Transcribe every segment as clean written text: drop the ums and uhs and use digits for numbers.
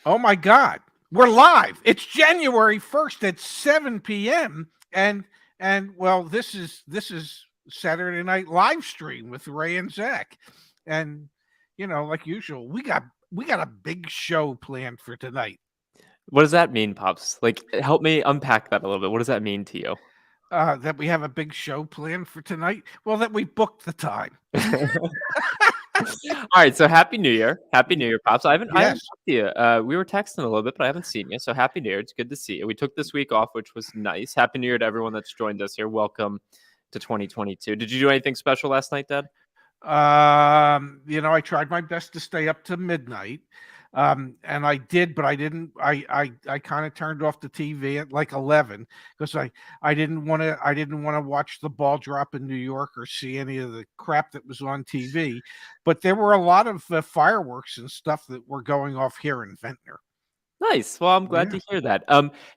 Oh my God, we're live. It's January 1st at 7 p.m. and well, this is Saturday Night Live Stream with Ray and Zach, and like usual, we got a big show planned for tonight. What does that mean, Pops? Like, help me unpack that a little bit. What does that mean to you? That we have a big show planned for tonight. Well, that we booked the time. All right, so Happy New Year. Happy New Year, Pops. I haven't Yes. talked to you. We were texting a little bit, but I haven't seen you. So Happy New Year. It's good to see you. We took this week off, which was nice. Happy New Year to everyone that's joined us here. Welcome to 2022. Did you do anything special last night, Dad? I tried my best to stay up to midnight. And I did, but I didn't. I kind of turned off the TV at like 11 because I didn't want to watch the ball drop in New York or see any of the crap that was on TV. But there were a lot of fireworks and stuff that were going off here in Ventnor. Nice. Well, I'm glad Yeah. to hear that.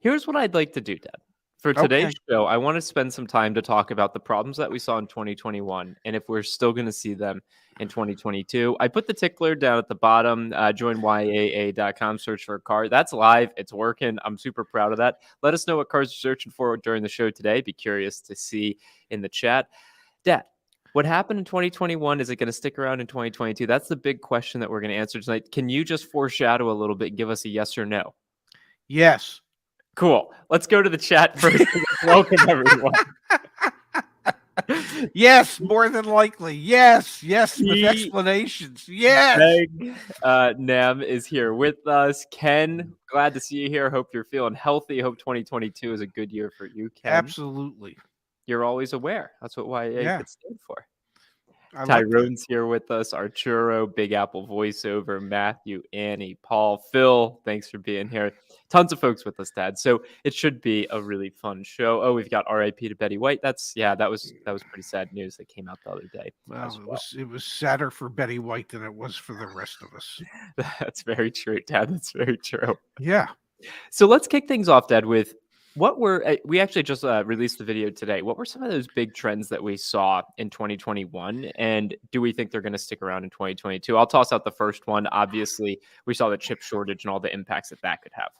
Here's what I'd like to do, Dad. For today's Okay. show, I want to spend some time to talk about the problems that we saw in 2021 and if we're still going to see them in 2022. I put the tickler down at the bottom. Join YAA.com, search for a car. That's live. It's working. I'm super proud of that. Let us know what cars you're searching for during the show today. Be curious to see in the chat. Dad, what happened in 2021? Is it going to stick around in 2022? That's the big question that we're going to answer tonight. Can you just foreshadow a little bit and give us a yes or no? Yes. Cool. Let's go to the chat first. Welcome, everyone. Yes, more than likely. Yes, with explanations. Yes. Nam is here with us. Ken, glad to see you here. Hope you're feeling healthy. Hope 2022 is a good year for you, Ken. Absolutely. You're always aware. That's what YA Yeah. could stand for. I like that. Tyrone's here with us. Arturo, Big Apple voiceover, Matthew, Annie, Paul, Phil. Thanks for being here. Tons of folks with us, Dad. So it should be a really fun show. Oh, we've got R.I.P. to Betty White. That was pretty sad news that came out the other day. Well, it was sadder for Betty White than it was for the rest of us. That's very true, Dad. That's very true. Yeah. So let's kick things off, Dad, with we actually just released the video today. What were some of those big trends that we saw in 2021? And do we think they're going to stick around in 2022? I'll toss out the first one. Obviously, we saw the chip shortage and all the impacts that could have.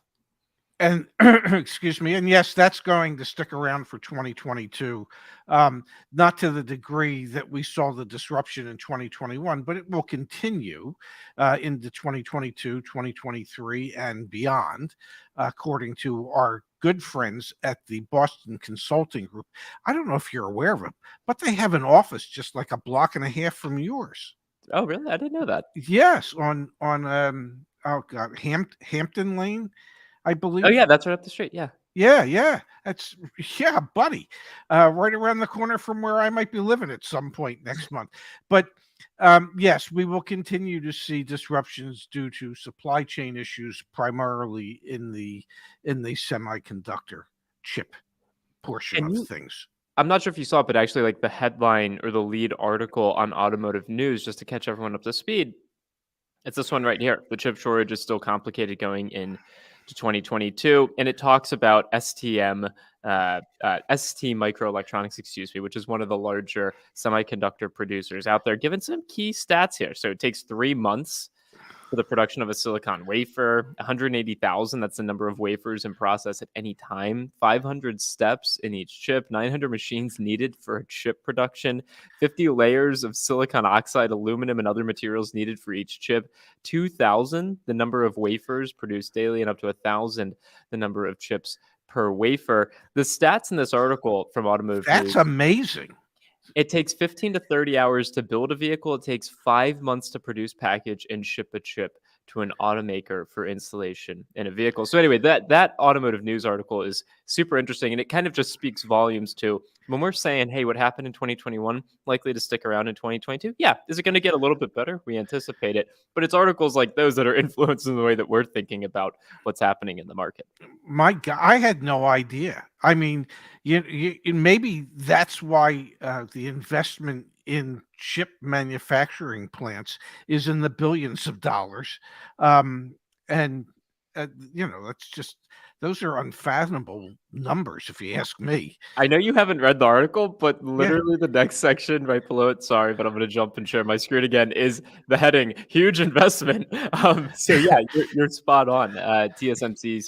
And excuse me. And yes, that's going to stick around for 2022. Not to the degree that we saw the disruption in 2021, but it will continue into 2022, 2023, and beyond, according to our good friends at the Boston Consulting Group. I don't know if you're aware of it, but they have an office just like a block and a half from yours. Oh, really? I didn't know that. Yes, on Hampton Lane, I believe. Oh, yeah, that's right up the street. Yeah. Yeah. That's buddy. Right around the corner from where I might be living at some point next month. But yes, we will continue to see disruptions due to supply chain issues, primarily in the semiconductor chip portion of things. I'm not sure if you saw it, but actually, like the headline or the lead article on Automotive News, just to catch everyone up to speed, it's this one right here. The chip shortage is still complicated going into 2022, and it talks about ST Microelectronics, which is one of the larger semiconductor producers out there, given some key stats here. So it takes 3 months for the production of a silicon wafer, 180,000, that's the number of wafers in process at any time, 500 steps in each chip, 900 machines needed for chip production, 50 layers of silicon oxide, aluminum, and other materials needed for each chip, 2,000, the number of wafers produced daily, and up to 1,000, the number of chips per wafer. The stats in this article from Automotive That's News, amazing. it takes 15 to 30 hours to build a vehicle. It takes 5 months to produce, package, and ship a chip to an automaker for installation in a vehicle. So anyway, that Automotive News article is super interesting, and it kind of just speaks volumes to when we're saying, hey, what happened in 2021 likely to stick around in 2022? Yeah. Is it going to get a little bit better? We anticipate it. But it's articles like those that are influencing the way that we're thinking about what's happening in the market. My God, I had no idea. I mean, maybe that's why the investment in chip manufacturing plants is in the billions of dollars. And that's just those are unfathomable numbers, if you ask me. I know you haven't read the article, but Yeah, literally the next section right below it, sorry, but I'm gonna jump and share my screen again, is the heading, "Huge investment." So yeah, you're spot on. TSMC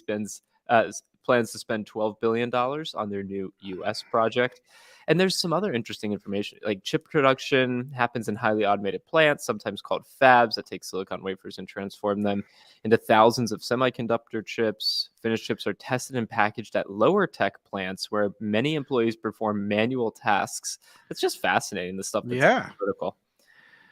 plans to spend $12 billion on their new US project. And there's some other interesting information, like chip production happens in highly automated plants, sometimes called fabs, that take silicon wafers and transform them into thousands of semiconductor chips. Finished chips are tested and packaged at lower tech plants where many employees perform manual tasks. It's just fascinating, the stuff that's yeah. critical.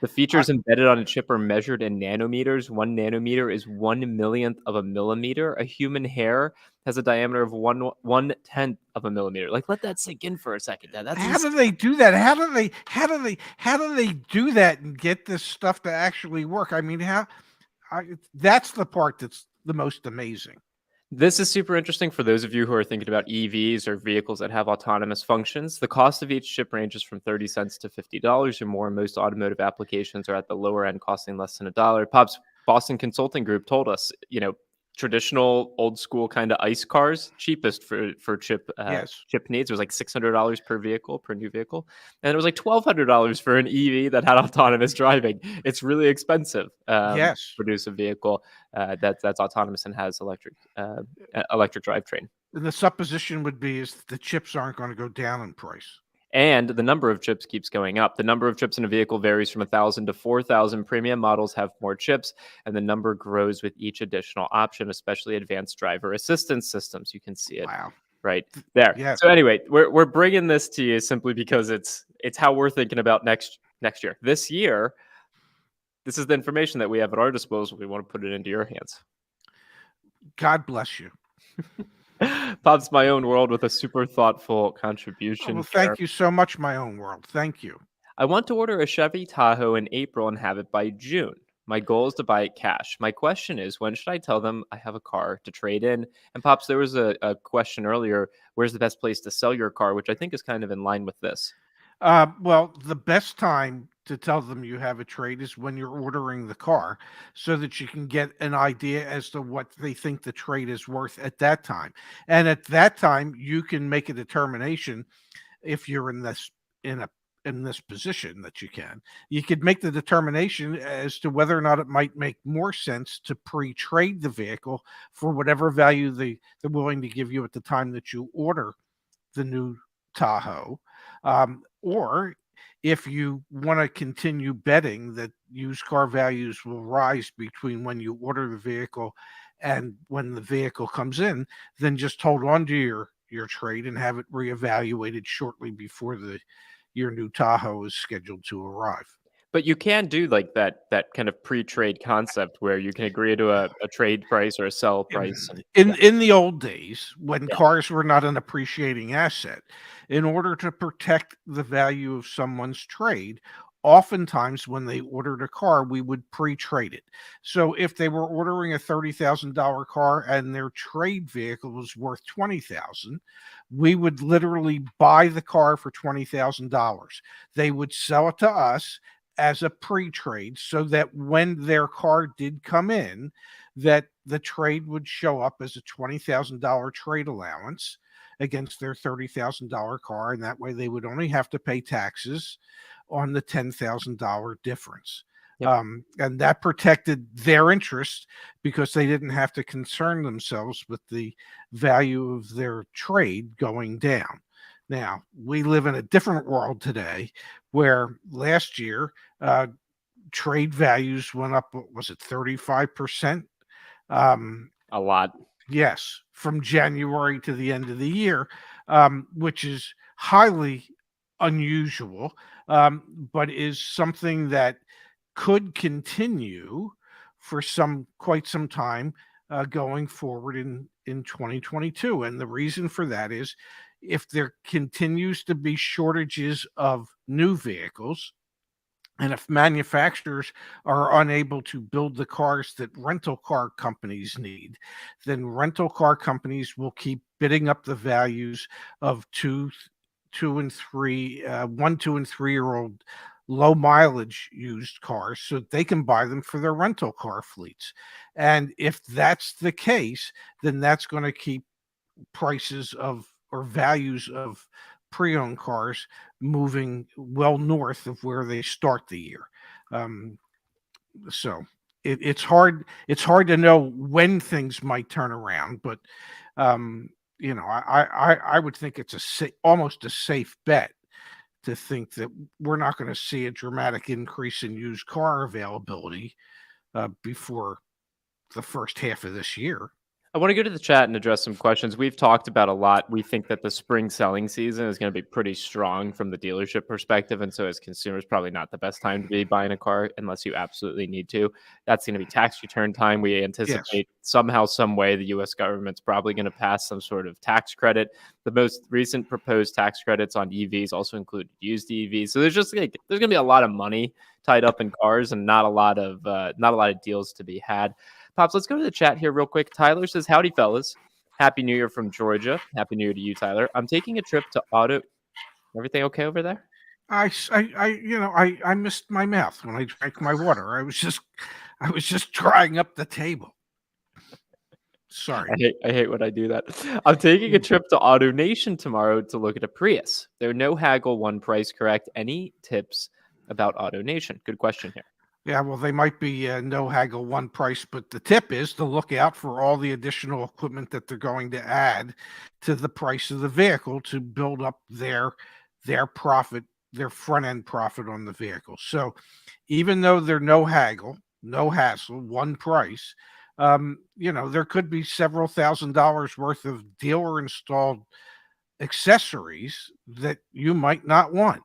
The I features embedded on a chip are measured in nanometers. 1 nanometer is 1 millionth of a millimeter. A human hair has a diameter of one tenth of a millimeter. Like, let that sink in for a second. That's How do insane. they do that? How do they do that and get this stuff to actually work? I mean, that's the part that's the most amazing. This is super interesting for those of you who are thinking about EVs or vehicles that have autonomous functions. The cost of each chip ranges from 30 cents to $50 or more. Most automotive applications are at the lower end, costing less than a dollar. Pop's Boston Consulting Group told us, traditional old school kind of ICE cars, cheapest for Yes. chip needs was like $600 per vehicle, per new vehicle, and it was like $1,200 for an EV that had autonomous driving. It's really expensive to Yes. produce a vehicle that's autonomous and has electric drivetrain. And the supposition would be is the chips aren't going to go down in price. And the number of chips keeps going up. The number of chips in a vehicle varies from 1,000 to 4,000. Premium models have more chips, and the number grows with each additional option, especially advanced driver assistance systems. You can see it Wow. right there. Yes. So anyway, we're bringing this to you simply because it's how we're thinking about next year. This year, this is the information that we have at our disposal. We want to put it into your hands. God bless you. Pop's my own world with a super thoughtful Oh, contribution well, here. thank you so much, my own world. Thank you. I want to order a Chevy Tahoe in April and have it by June. My goal is to buy it cash. My question is, when should I tell them I have a car to trade in? And Pops, there was a question earlier. Where's the best place to sell your car? Which I think is kind of in line with this. Well, the best time to tell them you have a trade is when you're ordering the car so that you can get an idea as to what they think the trade is worth at that time. And at that time, you can make a determination if you're in a in this position that you could make the determination as to whether or not it might make more sense to pre-trade the vehicle for whatever value they're willing to give you at the time that you order the new Tahoe, or if you want to continue betting that used car values will rise between when you order the vehicle and when the vehicle comes in, then just hold on to your trade and have it reevaluated shortly before the your new Tahoe is scheduled to arrive. But you can do like that kind of pre-trade concept where you can agree to a trade price or a sell price. And yeah, In the old days, when yeah. cars were not an appreciating asset, in order to protect the value of someone's trade, oftentimes when they ordered a car, we would pre-trade it. So if they were ordering a $30,000 car and their trade vehicle was worth 20,000, we would literally buy the car for $20,000. They would sell it to us as a pre-trade so that when their car did come in, that the trade would show up as a $20,000 trade allowance against their $30,000 car, and that way they would only have to pay taxes on the $10,000 difference. Yep. And that protected their interest because they didn't have to concern themselves with the value of their trade going down. Now, we live in a different world today where last year trade values went up, what was it, 35%? A lot. Yes, from January to the end of the year, which is highly unusual, but is something that could continue for quite some time going forward in 2022. And the reason for that is if there continues to be shortages of new vehicles, and if manufacturers are unable to build the cars that rental car companies need, then rental car companies will keep bidding up the values of 1, 2, and 3-year-old low mileage used cars so that they can buy them for their rental car fleets. And if that's the case, then that's going to keep prices of or values of pre-owned cars moving well north of where they start the year. Um, so it's hard to know when things might turn around, but um, I would think it's almost a safe bet to think that we're not going to see a dramatic increase in used car availability before the first half of this year. I want to go to the chat and address some questions. We've talked about a lot. We think that the spring selling season is going to be pretty strong from the dealership perspective. And so, as consumers, probably not the best time to be buying a car unless you absolutely need to. That's going to be tax return time. We Yes. anticipate somehow, some way, the US government's probably going to pass some sort of tax credit. The most recent proposed tax credits on EVs also include used EVs. So, there's just like, there's going to be a lot of money tied up in cars and not a lot of deals to be had. Pops, let's go to the chat here real quick. Tyler says, "Howdy, fellas. Happy New Year from Georgia. Happy New Year to you, Tyler. I'm taking a trip to Auto." Everything okay over there? I missed my mouth when I drank my water. I was just drying up the table. Sorry. I hate when I do that. I'm taking a trip to Auto Nation tomorrow to look at a Prius. There are no haggle, one price, correct? Any tips about Auto Nation? Good question here. Yeah, well, they might be no haggle one price, but the tip is to look out for all the additional equipment that they're going to add to the price of the vehicle to build up their profit, their front end profit on the vehicle. So even though they're no haggle, no hassle, one price, there could be several $1,000s worth of dealer installed accessories that you might not want.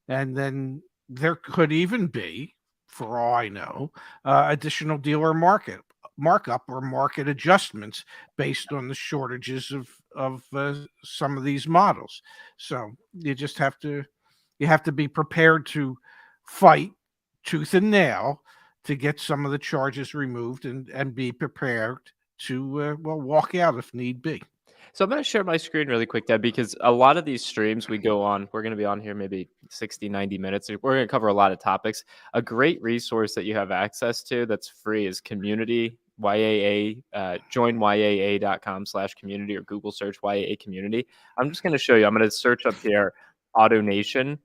And then there could even be, for all I know, additional dealer markup or market adjustments based on the shortages of some of these models. So you have to be prepared to fight tooth and nail to get some of the charges removed and be prepared to walk out if need be. So I'm going to share my screen really quick, Deb, because a lot of these streams we go on, we're going to be on here maybe 60, 90 minutes. We're going to cover a lot of topics. A great resource that you have access to that's free is Community, YAA, join YAA.com/community or Google search YAA community. I'm just going to show you. I'm going to search up here, AutoNation.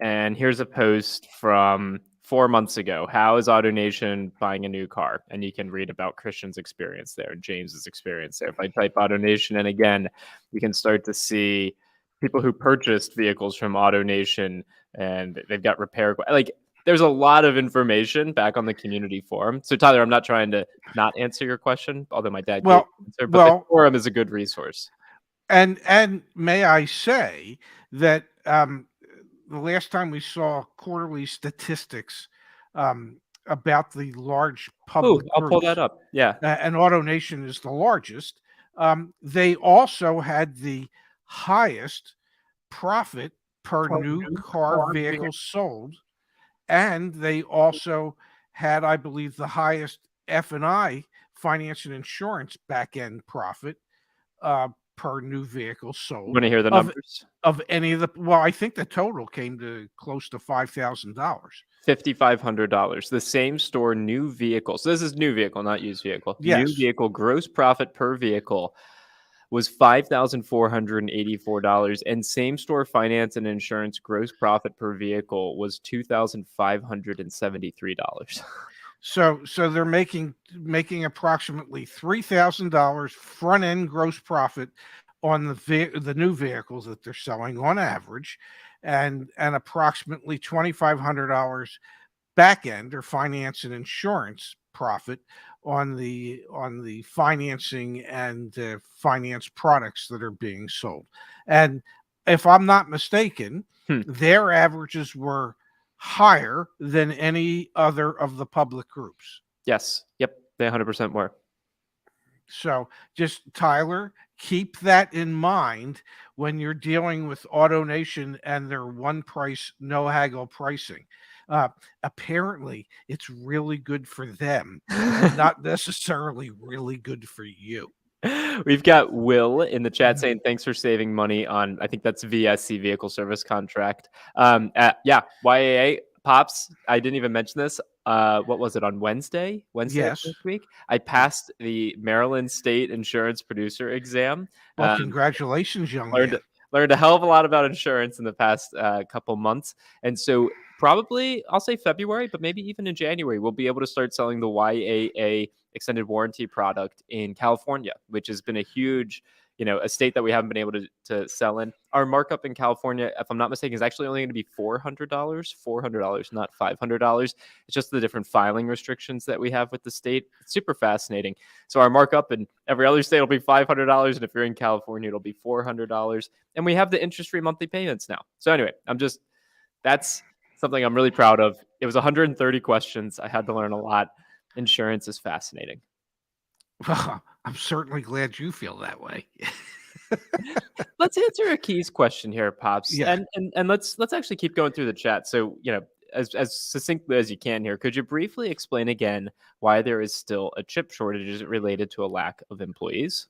And here's a post from 4 months ago. How is AutoNation buying a new car? And you can read about Christian's experience there and James's experience there. If I type AutoNation, and again, you can start to see people who purchased vehicles from AutoNation and they've got repair. Like, there's a lot of information back on the community forum. So, Tyler, I'm not trying to not answer your question, although my dad gave Well, an answer, but the forum is a good resource. and may I say that the last time we saw quarterly statistics about the large Oh, public I'll pull that groups, up. Yeah. and AutoNation is the largest, they also had the highest profit per new car vehicle sold, and they also had, I believe, the highest F&I, finance and insurance back end profit per new vehicle You sold want to hear the of numbers? any of the. Well, I think the total came to close to $5,000. $5,500. The same store new vehicle. So this is new vehicle, not used vehicle. New Yes. vehicle gross profit per vehicle was $5,484, and same store finance and insurance gross profit per vehicle was $2,573. So they're making approximately $3,000 front end gross profit on the new vehicles that they're selling on average, and approximately $2,500 back end or finance and insurance profit on the financing and finance products that are being sold. And if I'm not mistaken, Hmm. their averages were higher than any other of the public groups. Yes. Yep. They 100% were. So just, Tyler, keep that in mind when you're dealing with AutoNation and their one price, no haggle pricing. Apparently, it's really good for them, but not necessarily really good for you. We've got Will in the chat saying thanks for saving money on, I think that's VSC, vehicle service contract. Yeah, YAA, Pops, I didn't even mention this. What was it on Wednesday? Wednesday of Yes. this week, I passed the Maryland State Insurance Producer exam. Well, Um, congratulations, young learned man. learned a hell of a lot about insurance in the past couple months, and so probably I'll say February, but maybe even in January, we'll be able to start selling the YAA extended warranty product in California, which has been a huge, a state that we haven't been able to sell in. Our markup in California, if I'm not mistaken, is actually only going to be $400, not $500. It's just the different filing restrictions that we have with the state. It's super fascinating. So our markup in every other state will be $500, and if you're in California, it'll be $400. And we have the interest-free monthly payments now. So anyway, that's something I'm really proud of. It was 130 questions. I had to learn a lot. Insurance is fascinating. Well, I'm certainly glad you feel that way. Let's answer a Keys question here, Pops, Yeah. and let's actually keep going through the chat. So, as succinctly as you can here, could you briefly explain again why there is still a chip shortage? Is it related to a lack of employees?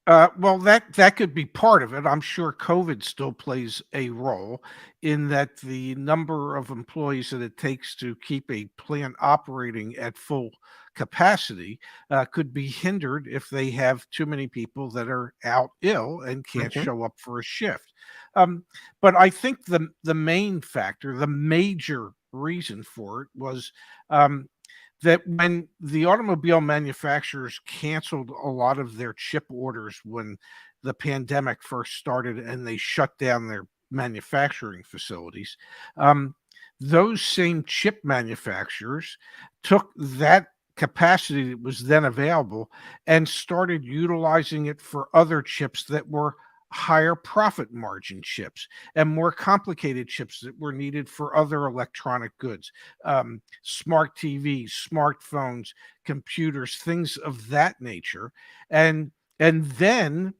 Well, that could be part of it. I'm sure COVID still plays a role in that the number of employees that it takes to keep a plant operating at full capacity could be hindered if they have too many people that are out ill and can't Mhm. show up for a shift. Um, but I think the main factor, the major reason for it was um, that when the automobile manufacturers canceled a lot of their chip orders when the pandemic first started and they shut down their manufacturing facilities, um, those same chip manufacturers took that capacity that was then available and started utilizing it for other chips that were higher profit margin chips and more complicated chips that were needed for other electronic goods, smart TVs, smartphones, computers, things of that nature. And then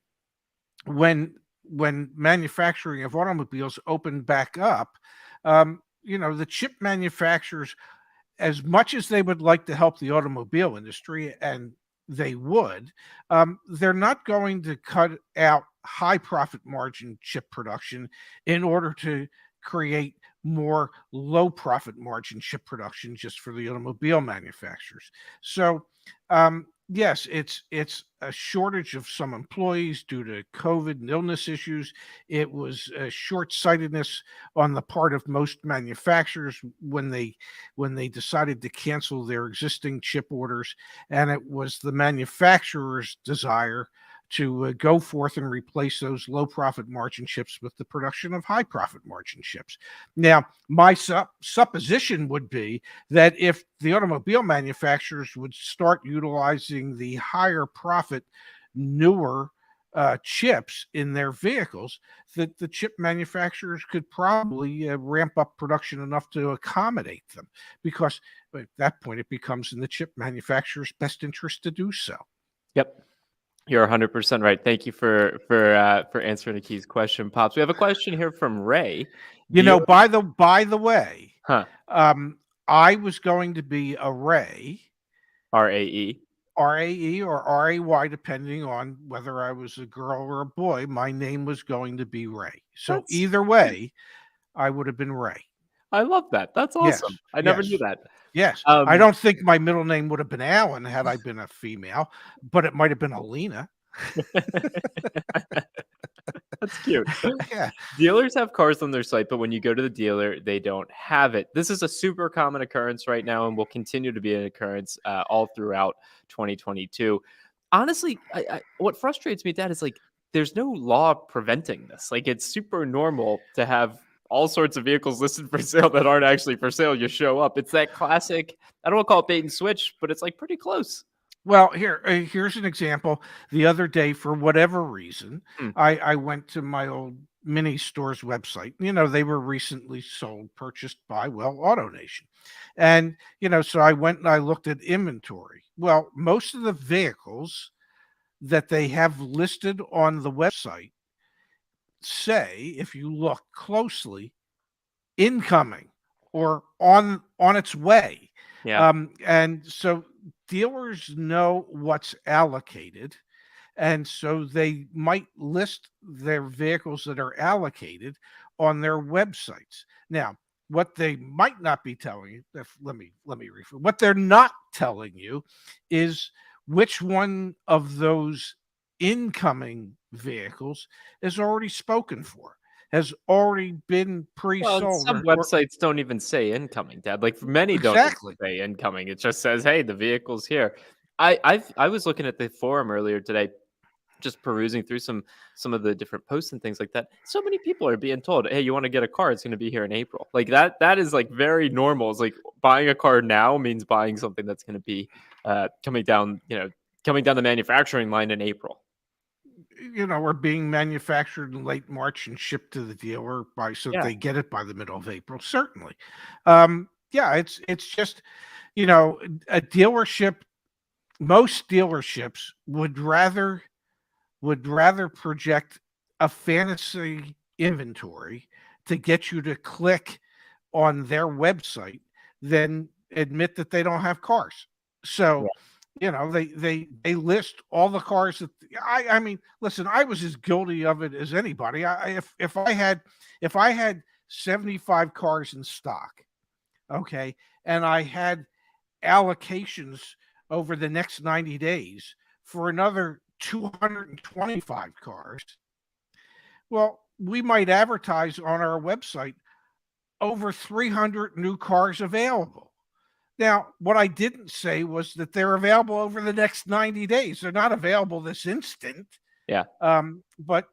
when manufacturing of automobiles opened back up, the chip manufacturers, as much as they would like to help the automobile industry, and they would, they're not going to cut out high profit margin chip production in order to create more low profit margin chip production just for the automobile manufacturers. So, yes, it's a shortage of some employees due to COVID and illness issues. It was a short sightedness on the part of most manufacturers when they decided to cancel their existing chip orders, and it was the manufacturer's desire to go forth and replace those low profit margin chips with the production of high profit margin chips. Now, my supposition would be that if the automobile manufacturers would start utilizing the higher profit, newer chips in their vehicles, that the chip manufacturers could probably ramp up production enough to accommodate them, because at that point it becomes in the chip manufacturer's best interest to do so. Yep. You're 100% right. Thank you for answering the Keys question, Pops. We have a question here from Ray. Deal By the way, Huh. um, I was going to be a Ray, RAE. RAE or RAY, depending on whether I was a girl or a boy. My name was going to be Ray. So That's either way, I would have been Ray. I love that. That's Yes, awesome. I never knew yes, that. yes. I Um, don't think my middle name would have been Alan had I been a female, but it might have been Alina. that's cute. Yeah. Dealers have cars on their site, but when you go to the dealer, they don't have it. This is a super common occurrence right now and will continue to be an occurrence all throughout 2022. Honestly, what frustrates me, Dad, is like there's no law preventing this. Like it's super normal to have all sorts of vehicles listed for sale that aren't actually for sale. You show up. It's that classic, I don't want to call it bait and switch, but it's like pretty close. Well, here's an example. The other day, for whatever reason, Hmm. I went to my old mini store's website. They were recently purchased by, well, AutoNation. And, so I went and I looked at inventory. Well, most of the vehicles that they have listed on the website say, if you look closely, incoming or on its way. Yeah. And so dealers know what's allocated, and so they might list their vehicles that are allocated on their websites. Now, what they might not be telling you, let me refer. What they're not telling you is which one of those incoming vehicles is already spoken for, has already been Well, and pre-sold, some or websites don't even say incoming, Dad. Like many don't even exactly. say incoming. It just says, "Hey, the vehicle's here." I was looking at the forum earlier today, just perusing through some of the different posts and things like that. So many people are being told, "Hey, you want to get a car? It's going to be here in April." Like that is like very normal. It's like buying a car now means buying something that's going to be coming down, coming down the manufacturing line in April. Are being manufactured in late March and shipped to the dealer so that Yeah. they get it by the middle of April. Certainly, yeah, it's just a dealership. Most dealerships would rather project a fantasy inventory to get you to click on their website than admit that they don't have cars. So, they list all the cars that I mean, listen, I was as guilty of it as anybody. If I had 75 cars in stock, okay, and I had allocations over the next 90 days for another 225 cars, well, we might advertise on our website over 300 new cars available. Now, what I didn't say was that they're available over the next 90 days. They're not available this instant. Yeah. But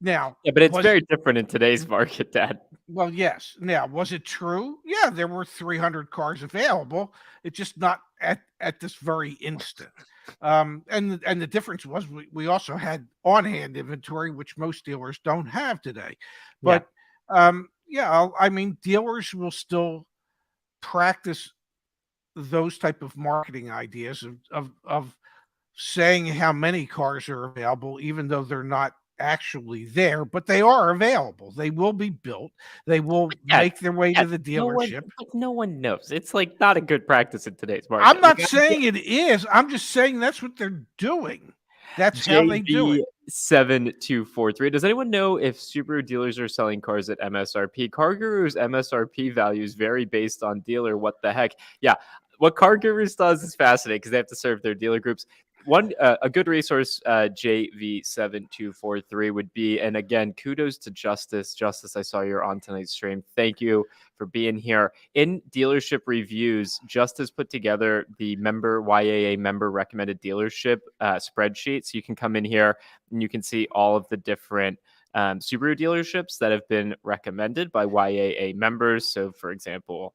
now, Yeah, but it's was very different in today's market, Dad. well, yes. Now, was it true? Yeah, there were 300 cars available. It's just not at this very instant. And the difference was we also had on hand inventory, which most dealers don't have today. Yeah. But yeah, I mean, dealers will still practice those type of marketing ideas of saying how many cars are available, even though they're not actually there, but they are available. They will be built. They will Yeah, make their way yeah, to the no one dealership. like, no one knows. It's, like, not a good practice in today's I'm market. Like, not saying it is. I'm just saying that's what they're doing. That's how they do it. JB7243. Does anyone know if Subaru dealers are selling cars at MSRP? Car Guru's MSRP values vary based on dealer. What the heck? Yeah, what Car Gurus does is fascinating because they have to serve their dealer groups. A good resource, JV7243 would be, and again, kudos to Justice. Justice, I saw you're on tonight's stream. Thank you for being here. In dealership reviews, Justice put together the YAA member recommended dealership spreadsheet. So you can come in here and you can see all of the different Subaru dealerships that have been recommended by YAA members. So, for example,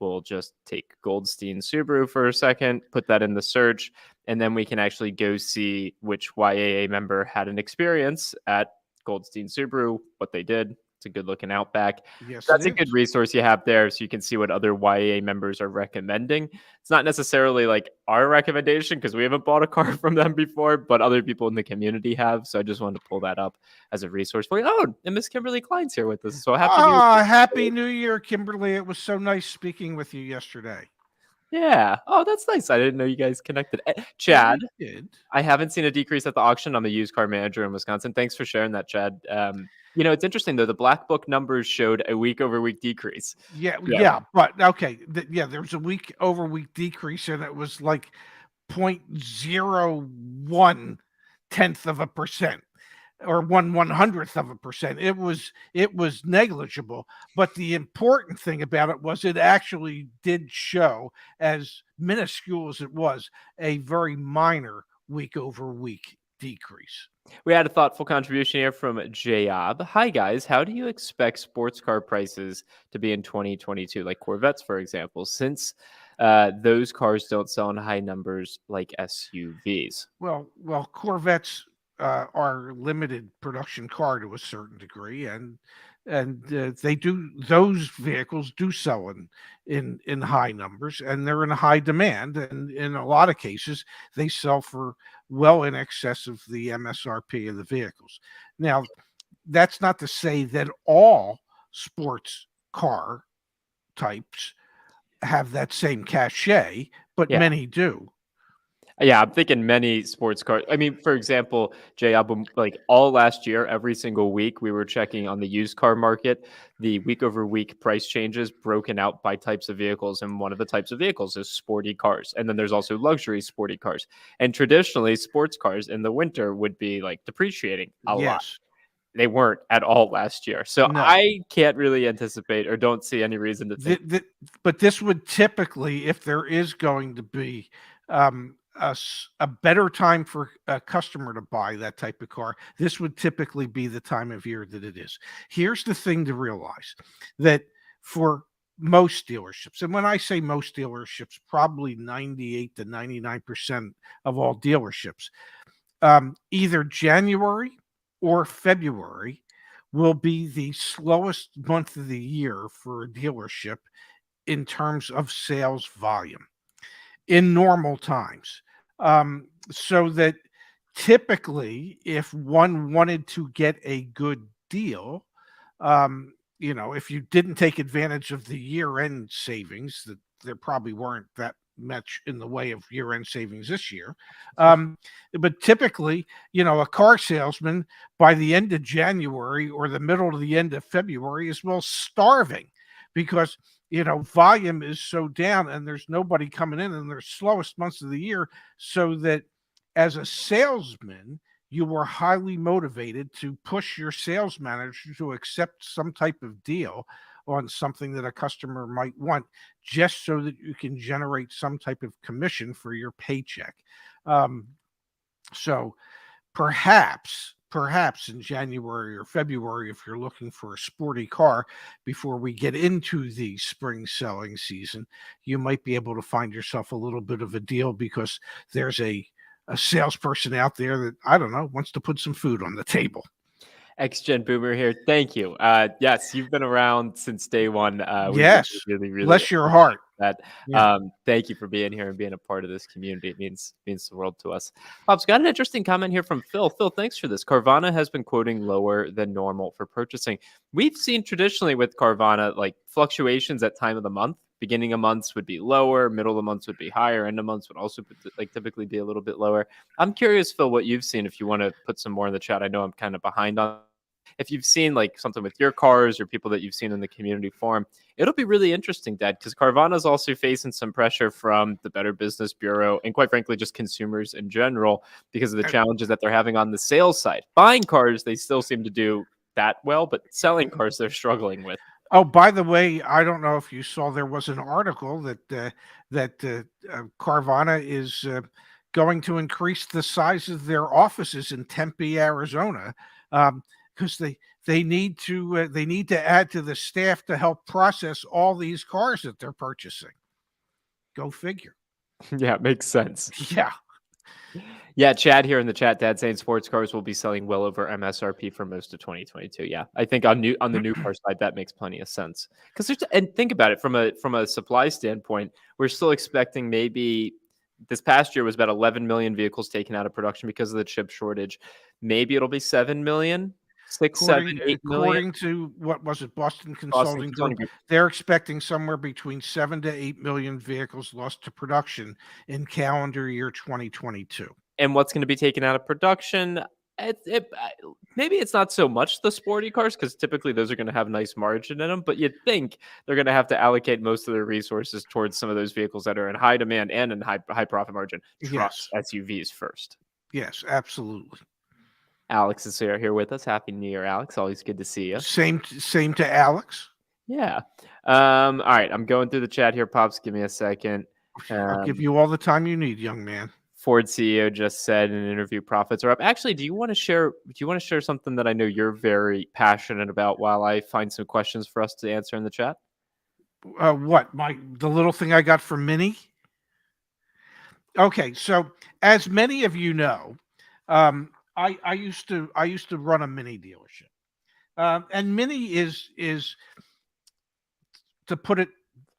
we'll just take Goldstein Subaru for a second, put that in the search, and then we can actually go see which YAA member had an experience at Goldstein Subaru, what they did. It's a good looking Outback. Yes, it That's a good is. resource you have there so you can see what other YAA members are recommending. It's not necessarily like our recommendation because we haven't bought a car from them before, but other people in the community have. So I just wanted to pull that up as a resource for you. Oh, and Miss Kimberly Klein's here with us. So happy New Year. Happy New Year, Kimberly. It was so nice speaking with you yesterday. Yeah. Oh, that's nice. I didn't know you guys connected. Well, Chad, we did. I haven't seen a decrease at the auction. I'm a used car manager in Wisconsin. Thanks for sharing that, Chad. It's interesting though. The Black Book numbers showed a week over week decrease. Yeah, Yeah. yeah, but okay. There was a week over week decrease, and it was like 0.01 tenth of a percent or 1/100th of a percent. It was negligible, but the important thing about it was it actually did show, as minuscule as it was, a very minor week over week decrease. We had a thoughtful contribution here from Jayob. Hi guys, how do you expect sports car prices to be in 2022, like Corvettes, for example, since those cars don't sell in high numbers like SUVs? Well, Corvettes are limited production car to a certain degree, and those vehicles do sell in high numbers, and they're in high demand, and in a lot of cases they sell for well in excess of the MSRP of the vehicles. Now, that's not to say that all sports car types have that same cachet, but Yeah. many do. Yeah, I'm thinking many sports cars. I mean, for example, Jay, like all last year, every single week, we were checking on the used car market, the week over week price changes broken out by types of vehicles. And one of the types of vehicles is sporty cars. And then there's also luxury sporty cars. And traditionally, sports cars in the winter would be like depreciating a lot. Yes. They weren't at all last year. So No. I can't really anticipate or don't see any reason to think. But this would typically, if there is going to be a better time for a customer to buy that type of car, this would typically be the time of year that it is. Here's the thing to realize, that for most dealerships, and when I say most dealerships, probably 98 to 99% of all dealerships, either January or February will be the slowest month of the year for a dealership in terms of sales volume in normal times. So that typically, if one wanted to get a good deal, if you didn't take advantage of the year end savings, that there probably weren't that much in the way of year end savings this year. Um, but typically, a car salesman by the end of January or the middle to the end of February is well starving because volume is so down and there's nobody coming in their slowest months of the year. So that as a salesman, you were highly motivated to push your sales manager to accept some type of deal on something that a customer might want, just so that you can generate some type of commission for your paycheck. So perhaps in January or February, if you're looking for a sporty car before we get into the spring selling season, you might be able to find yourself a little bit of a deal because there's a salesperson out there that, I don't know, wants to put some food on the table. X-Gen Boomer here. Thank you. Yes, you've been around since day one. We Yes. really, really Bless your heart. that. Yeah. Thank you for being here and being a part of this community. It means the world to us. Bob's got an interesting comment here from Phil. Phil, thanks for this. Carvana has been quoting lower than normal for purchasing. We've seen traditionally with Carvana like fluctuations at time of the month. Beginning of months would be lower, middle of months would be higher, end of months would also like typically be a little bit lower. I'm curious, Phil, what you've seen. If you want to put some more in the chat, I know I'm kind of behind on. If you've seen like something with your cars or people that you've seen in the community forum, it'll be really interesting, Dad, because Carvana is also facing some pressure from the Better Business Bureau and quite frankly, just consumers in general because of the challenges that they're having on the sales side. Buying cars, they still seem to do that well, but selling cars, they're struggling with. Oh, by the way, I don't know if you saw, there was an article that Carvana is going to increase the size of their offices in Tempe, Arizona, because they need to add to the staff to help process all these cars that they're purchasing. Go figure. Yeah, it makes sense. Yeah. Yeah, Chad here in the chat, Dad saying sports cars will be selling well over MSRP for most of 2022. Yeah, I think on the new car side that makes plenty of sense because and think about it from a supply standpoint, we're still expecting maybe this past year was about 11 million vehicles taken out of production because of the chip shortage. Maybe it'll be 7 million, 6, 7, 8 million. According to what was it, Boston Boston Consulting Consulting Group, Group. they're expecting somewhere between 7 to 8 million vehicles lost to production in calendar year 2022. And what's going to be taken out of production? Maybe it's not so much the sporty cars because typically those are going to have nice margin in them, but you'd think they're going to have to allocate most of their resources towards some of those vehicles that are in high demand and in high profit margin. Trucks, Yes. SUVs first. Yes, absolutely. Alex is here with us. Happy New Year, Alex. Always good to see you. Same to Alex. Yeah. All right. I'm going through the chat here, Pops. Give me a second. I'll give you all the time you need, young man. Ford CEO just said in an interview, profits are up. Actually, do you want to share something that I know you're very passionate about while I find some questions for us to answer in the chat? What? The little thing I got from Mini? Okay, so as many of you know, I used to run a Mini dealership. And Mini is, to put it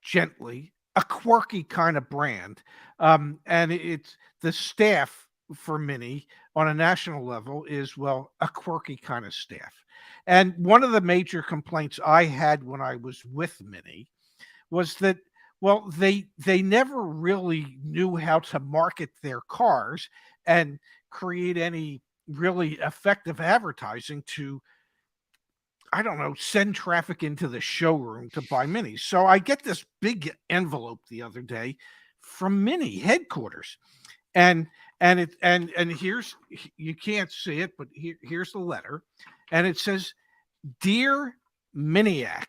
gently, a quirky kind of brand. And it's the staff for Mini on a national level is, well, a quirky kind of staff. And one of the major complaints I had when I was with Mini was that Well, they never really knew how to market their cars and create any really effective advertising to, I don't know, send traffic into the showroom to buy minis. So I get this big envelope the other day from Mini headquarters, and and here's, you can't see it, but here's the letter, and it says, "Dear Miniac,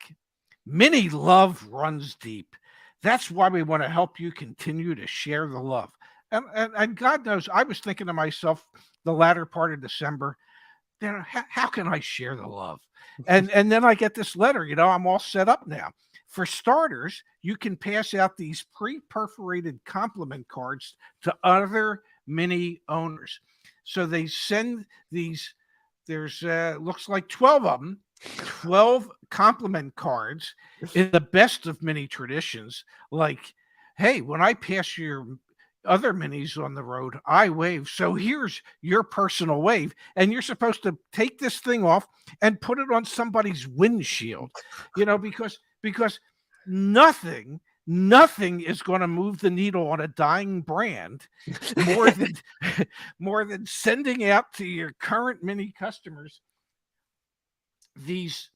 Mini love runs deep. That's why we want to help you continue to share the love." And God knows, I was thinking to myself the latter part of December, how can I share the love? And then I get this letter, I'm all set up now. For starters, you can pass out these pre-perforated compliment cards to other Mini owners. So they send these, there's looks like 12 of them, 12 compliment cards in the best of Mini traditions, like, "Hey, when I pass your other minis on the road, I wave. So here's your personal wave." And you're supposed to take this thing off and put it on somebody's windshield, because nothing is going to move the needle on a dying brand more than more than sending out to your current Mini customers these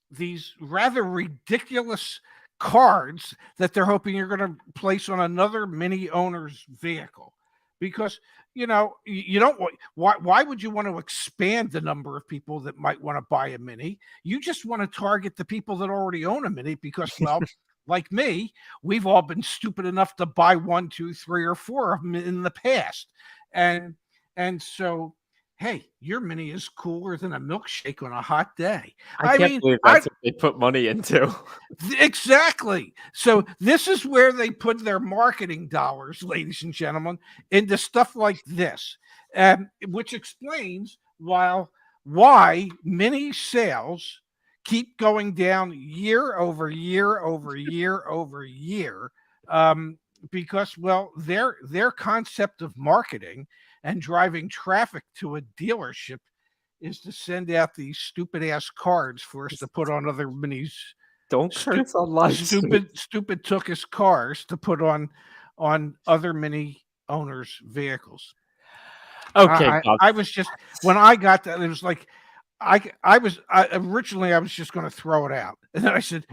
rather ridiculous cards that they're hoping you're going to place on another Mini owner's vehicle, because you don't want, why would you want to expand the number of people that might want to buy a Mini? You just want to target the people that already own a Mini, because, well, like me, we've all been stupid enough to buy one, two, three, or four of them in the past, and so, hey, your Mini is cooler than a milkshake on a hot day. I I can't mean, believe I that's what they put money into. exactly. So this is where they put their marketing dollars, ladies and gentlemen, into stuff like this, which explains why Mini sales keep going down year over year over year over year. Because, well, their concept of marketing and driving traffic to a dealership is to send out these stupid ass cards for us to put on other Minis. Don't Stu- curse on live stream. stupid took his cars to put on other Mini owners' vehicles. Okay, I, I Bob. I was just, when I got that, it was like, I originally I was just going to throw it out, and then I said,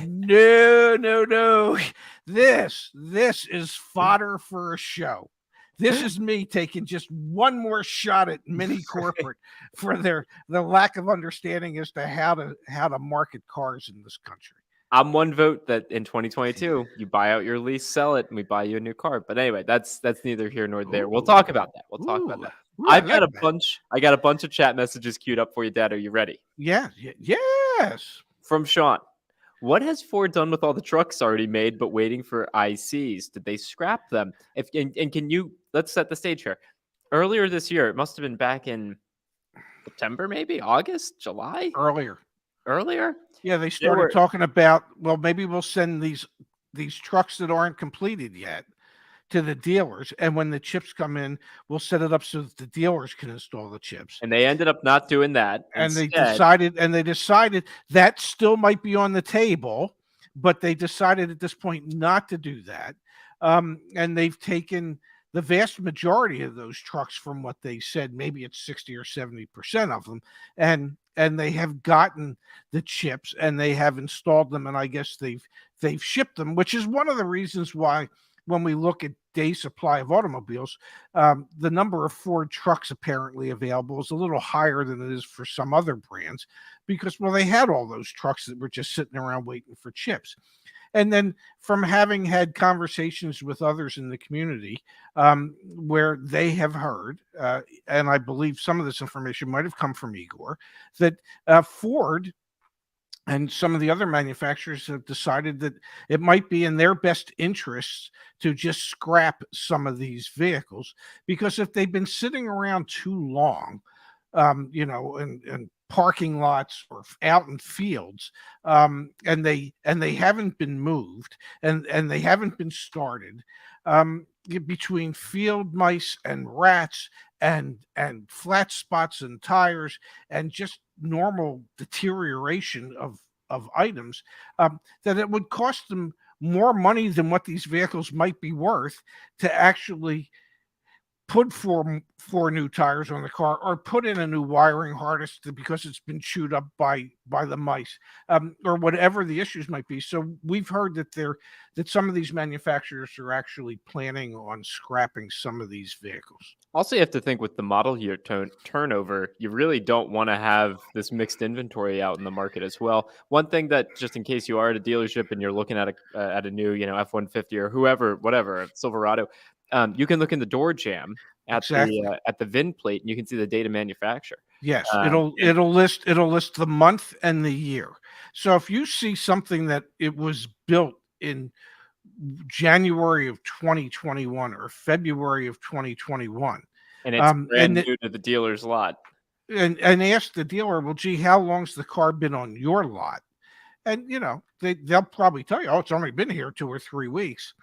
no, no, no, this is fodder for a show. This is me taking just one more shot at Mini corporate for their lack of understanding as to how to market cars in this country. I'm one vote that in 2022 you buy out your lease, sell it, and we buy you a new car. But anyway, that's neither here nor there. We'll Ooh, talk about that. We'll talk about ooh, that. ooh, I I've got like a that. bunch. I got a bunch of chat messages queued up for you, Dad. Are you ready? Yeah, yes. From Sean. What has Ford done with all the trucks already made but waiting for ICs? Did they scrap them? If and can you, let's set the stage here. Earlier this year, it must have been back in September, maybe August, July, Earlier. earlier. Yeah, they There started were talking about, well, maybe we'll send these trucks that aren't completed yet to the dealers, and when the chips come in, we'll set it up so that the dealers can install the chips. and they ended up not doing that. And Instead, they decided that still might be on the table, but they decided at this point not to do that. And they've taken the vast majority of those trucks, from what they said, maybe it's 60 or 70% of them, and they have gotten the chips and they have installed them, and I guess they've shipped them, which is one of the reasons why, when we look at day supply of automobiles, the number of Ford trucks apparently available is a little higher than it is for some other brands, because, well, they had all those trucks that were just sitting around waiting for chips. And then, from having had conversations with others in the community, where they have heard, and I believe some of this information might have come from Igor, that Ford and some of the other manufacturers have decided that it might be in their best interests to just scrap some of these vehicles, because if they've been sitting around too long, in parking lots or out in fields, and they haven't been moved, and they haven't been started, between field mice and rats and flat spots and tires and just normal deterioration of items, that it would cost them more money than what these vehicles might be worth to actually put four new tires on the car or put in a new wiring harness because it's been chewed up by the mice, or whatever the issues might be. So we've heard that some of these manufacturers are actually planning on scrapping some of these vehicles. Also, you have to think with the model year turnover, you really don't want to have this mixed inventory out in the market as well. One thing that, just in case you are at a dealership and you're looking at a new, F-150 or whoever, whatever, Silverado, you can look in the door jam Exactly. at the VIN plate, and you can see the date of manufacture. Yes, Um, it'll list the month and the year. So if you see something that it was built in January of 2021 or February of 2021, and it's brand and new to the dealer's lot. ask the dealer, well, gee, how long's the car been on your lot? And they'll probably tell you, oh, it's only been here 2 or 3 weeks.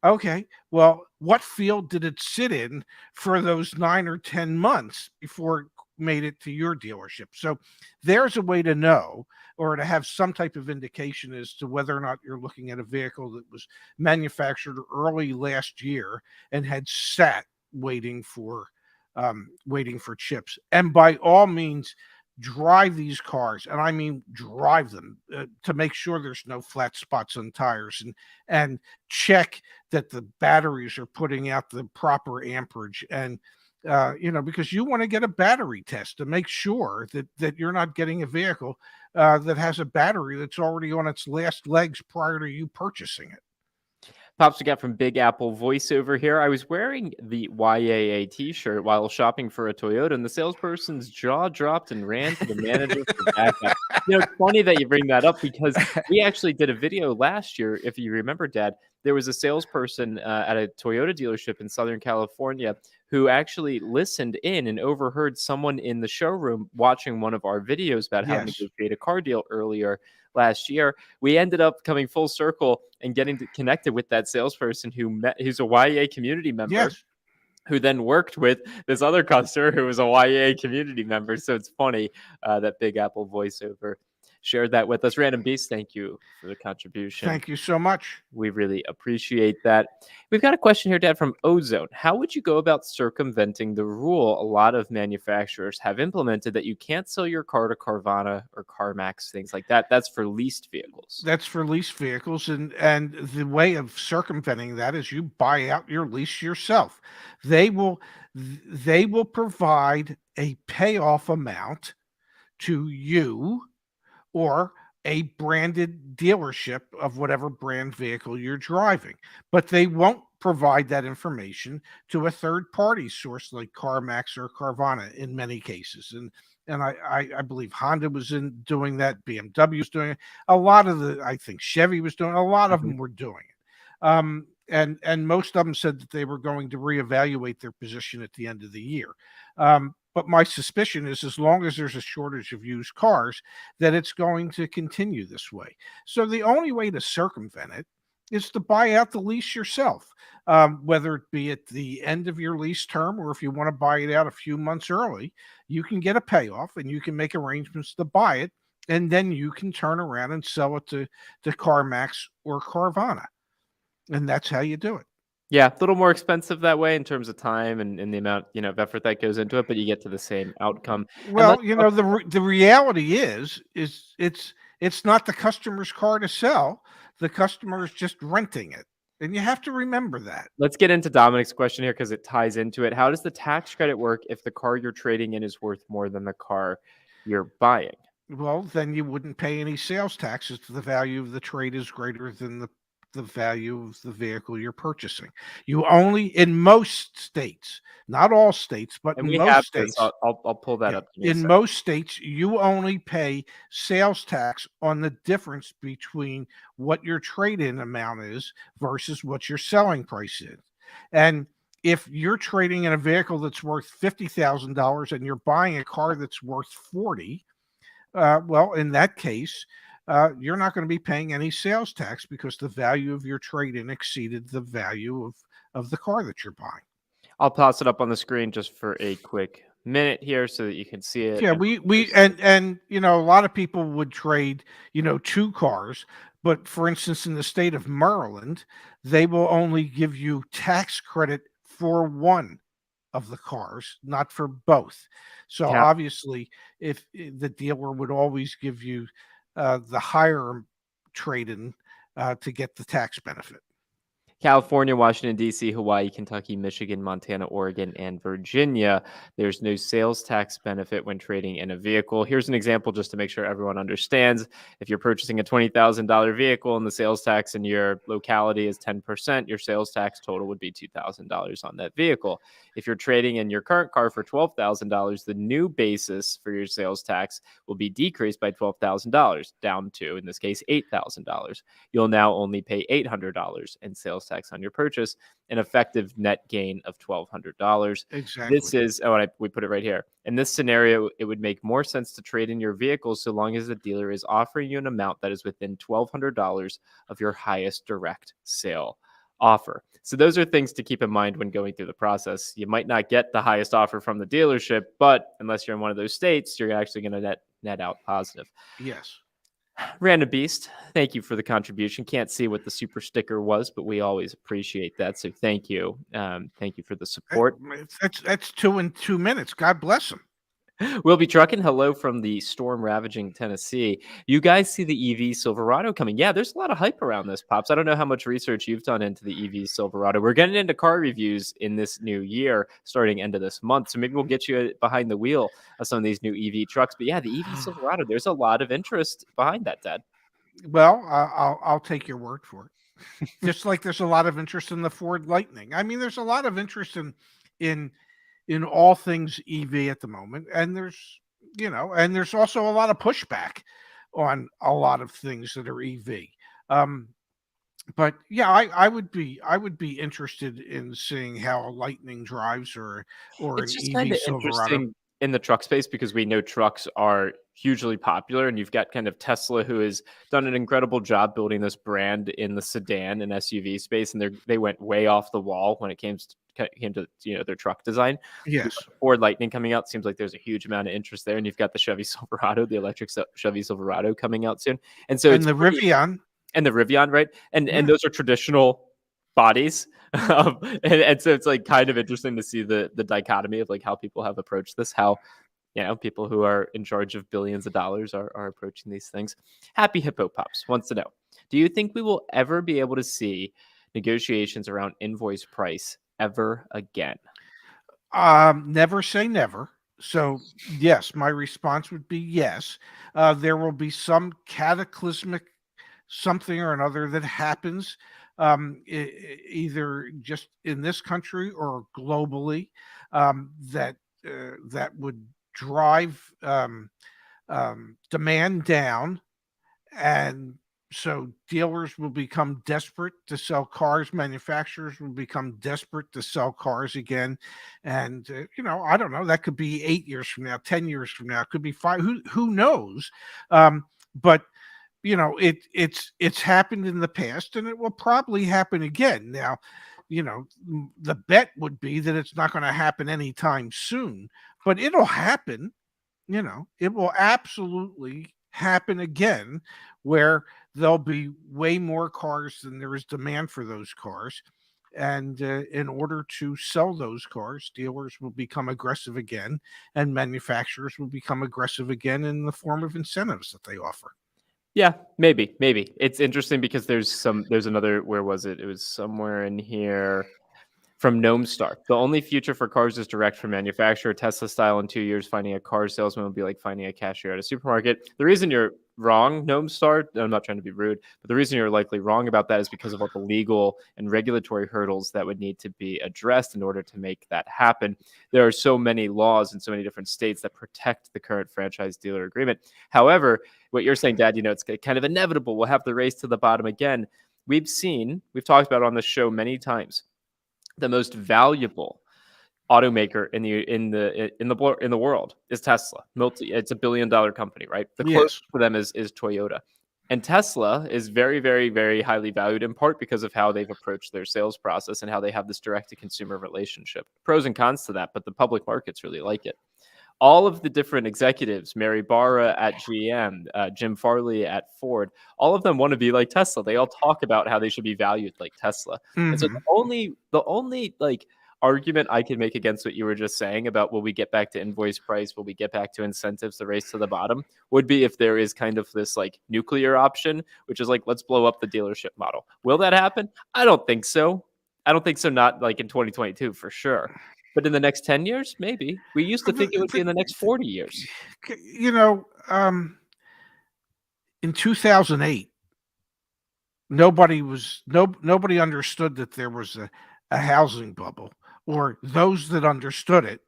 Okay, well, what field did it sit in for those 9 or 10 months before it made it to your dealership? So there's a way to know, or to have some type of indication as to whether or not you're looking at a vehicle that was manufactured early last year and had sat waiting for chips. And by all means, drive these cars, and I mean drive them, to make sure there's no flat spots on tires, and check that the batteries are putting out the proper amperage, and because you want to get a battery test to make sure that you're not getting a vehicle that has a battery that's already on its last legs prior to you purchasing it. Pops we got from Big Apple voiceover here. I was wearing the YAA t-shirt while shopping for a Toyota, and the salesperson's jaw dropped and ran to the manager for backup. It's funny that you bring that up because we actually did a video last year. If you remember, Dad, there was a salesperson at a Toyota dealership in Southern California who actually listened in and overheard someone in the showroom watching one of our videos about how to Yes. negotiate a car deal earlier last year. We ended up coming full circle and getting connected with that salesperson who's a YA community member, Yes. who then worked with this other customer who was a YA community member. So it's funny that Big Apple voiceover shared that with us. Random Beast, thank you for the contribution. Thank you so much. We really appreciate that. We've got a question here, Dad, from Ozone. How would you go about circumventing the rule a lot of manufacturers have implemented that you can't sell your car to Carvana or CarMax, things like that? That's for leased vehicles. That's for leased vehicles, and the way of circumventing that is you buy out your lease yourself. They will they will provide a payoff amount to you, or a branded dealership of whatever brand vehicle you're driving. But they won't provide that information to a third party source like CarMax or Carvana in many cases. And I believe Honda was in doing that, BMW was doing it. A lot of I think Chevy was doing, a lot of Mhm. them were doing it. And most of them said that they were going to reevaluate their position at the end of the year. But my suspicion is, as long as there's a shortage of used cars, that it's going to continue this way. So the only way to circumvent it is to buy out the lease yourself, whether it be at the end of your lease term, or if you want to buy it out a few months early, you can get a payoff and you can make arrangements to buy it. And then you can turn around and sell it to CarMax or Carvana. And that's how you do it. Yeah, a little more expensive that way in terms of time and the amount, of effort that goes into it, but you get to the same outcome. And Well, the reality is it's not the customer's car to sell. The customer is just renting it, and you have to remember that. let's get into Dominic's question here because it ties into it. How does the tax credit work if the car you're trading in is worth more than the car you're buying? Well, then you wouldn't pay any sales taxes if the value of the trade is greater than the value of the vehicle you're purchasing. You only, in most states, not all states, but And in we most have this. states, I'll pull that yeah, up. Give me a in sec. most states, you only pay sales tax on the difference between what your trade-in amount is versus what your selling price is. And if you're trading in a vehicle that's worth $50,000 and you're buying a car that's worth 40, well, in that case, you're not going to be paying any sales tax because the value of your trade-in exceeded the value of the car that you're buying. I'll toss it up on the screen just for a quick minute here so that you can see it. Yeah, And we and a lot of people would trade, two cars, But for instance, in the state of Maryland, they will only give you tax credit for one of the cars, not for both. So Cal- obviously, if the dealer would always give you the higher trade-in to get the tax benefit. California, Washington, D.C., Hawaii, Kentucky, Michigan, Montana, Oregon, and Virginia. There's no sales tax benefit when trading in a vehicle. Here's an example just to make sure everyone understands. If you're purchasing a $20,000 vehicle and the sales tax in your locality is 10%, your sales tax total would be $2,000 on that vehicle. If you're trading in your current car for $12,000, the new basis for your sales tax will be decreased by $12,000 down to, in this case, $8,000. You'll now only pay $800 in sales tax on your purchase, an effective net gain of $1,200. This Exactly. is, we put it right here. In this scenario, it would make more sense to trade in your vehicle so long as the dealer is offering you an amount that is within $1,200 of your highest direct sale offer. So those are things to keep in mind when going through the process. You might not get the highest offer from the dealership, but unless you're in one of those states, you're actually going to net out positive. Yes. Random Beast, thank you for the contribution. Can't see what the super sticker was, but we always appreciate that. So thank you. Thank you for the support. That's 2 in 2 minutes. God bless him. We'll be trucking. Hello from the storm ravaging Tennessee. You guys see the EV Silverado coming? Yeah, there's a lot of hype around this, Pops. I don't know how much research you've done into the EV Silverado. We're getting into car reviews in this new year, starting end of this month. So maybe we'll get you behind the wheel of some of these new EV trucks. But yeah, the EV Silverado, there's a lot of interest behind that, Dad. Well, I'll take your word for it. Just like there's a lot of interest in the Ford Lightning. I mean, there's a lot of interest in in all things EV at the moment, and there's also a lot of pushback on a lot of things that are EV. Um, but yeah, I would be interested in seeing how a Lightning drives or It's an just EV kinda Silverado. interesting in the truck space because we know trucks are hugely popular, and you've got kind of Tesla who has done an incredible job building this brand in the sedan and SUV space, and they went way off the wall when it came to, their truck design. Yes, Ford Lightning coming out seems like there's a huge amount of interest there, and you've got the Chevy Silverado, the electric Chevy Silverado coming out soon, and so and it's the pretty Rivian. and the Rivian, right? And Yeah. those are traditional bodies. And so it's like kind of interesting to see the dichotomy of like how people have approached this, how people who are in charge of billions of dollars are approaching these things. Happy Hippo Pops wants to know, do you think we will ever be able to see negotiations around invoice price ever again? Never say never. So, yes, my response would be yes. There will be some cataclysmic something or another that happens, either just in this country or globally, that would drive demand down, and so dealers will become desperate to sell cars, manufacturers will become desperate to sell cars again, and I don't know, that could be 8 years from now, 10 years from now, it could be 5, who knows. But it's happened in the past and it will probably happen again. Now, the bet would be that it's not going to happen anytime soon, but it'll happen. It will absolutely happen again, where there'll be way more cars than there is demand for those cars. And in order to sell those cars, dealers will become aggressive again, and manufacturers will become aggressive again in the form of incentives that they offer. Yeah, maybe. It's interesting because there's another, where was it? It was somewhere in here. From Gnome Star. The only future for cars is direct from manufacturer, Tesla style. In 2 years, finding a car salesman will be like finding a cashier at a supermarket. The reason you're wrong, Gnome Star, I'm not trying to be rude, but the reason you're likely wrong about that is because of all the legal and regulatory hurdles that would need to be addressed in order to make that happen. There are so many laws in so many different states that protect the current franchise dealer agreement. However, what you're saying, Dad, it's kind of inevitable. We'll have the race to the bottom again. We've talked about it on this show many times, the most valuable automaker in the world is Tesla. It's a $1 billion company, right? The closest Yes. for them is Toyota. And Tesla is very, very, very highly valued, in part because of how they've approached their sales process and how they have this direct to consumer relationship. Pros and cons to that, but the public markets really like it. all of the different executives, Mary Barra at GM, Jim Farley at Ford, all of them want to be like Tesla. They all talk about how they should be valued like Tesla. And so Mhm. the only like argument I could make against what you were just saying about will we get back to invoice price, will we get back to incentives, the race to the bottom, would be if there is kind of this like nuclear option, which is like let's blow up the dealership model. Will that happen? I don't think so. I don't think so. Not like in 2022 for sure. But in the next 10 years, maybe. We used to think it would be in the next 40 years. You know, in 2008, nobody understood that there was a housing bubble, or those that understood it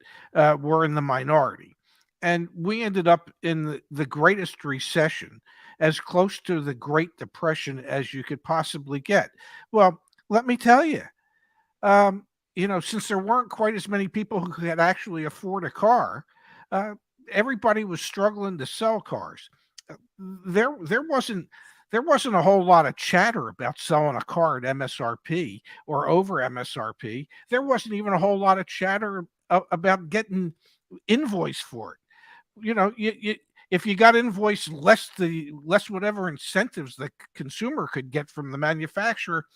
were in the minority. And we ended up in the greatest recession, as close to the Great Depression as you could possibly get. Well, let me tell you, um, since there weren't quite as many people who could actually afford a car, uh, everybody was struggling to sell cars. There wasn't a whole lot of chatter about selling a car at MSRP or over MSRP. There wasn't even a whole lot of chatter about getting invoice for it. If you got invoiced less whatever incentives the consumer could get from the manufacturer,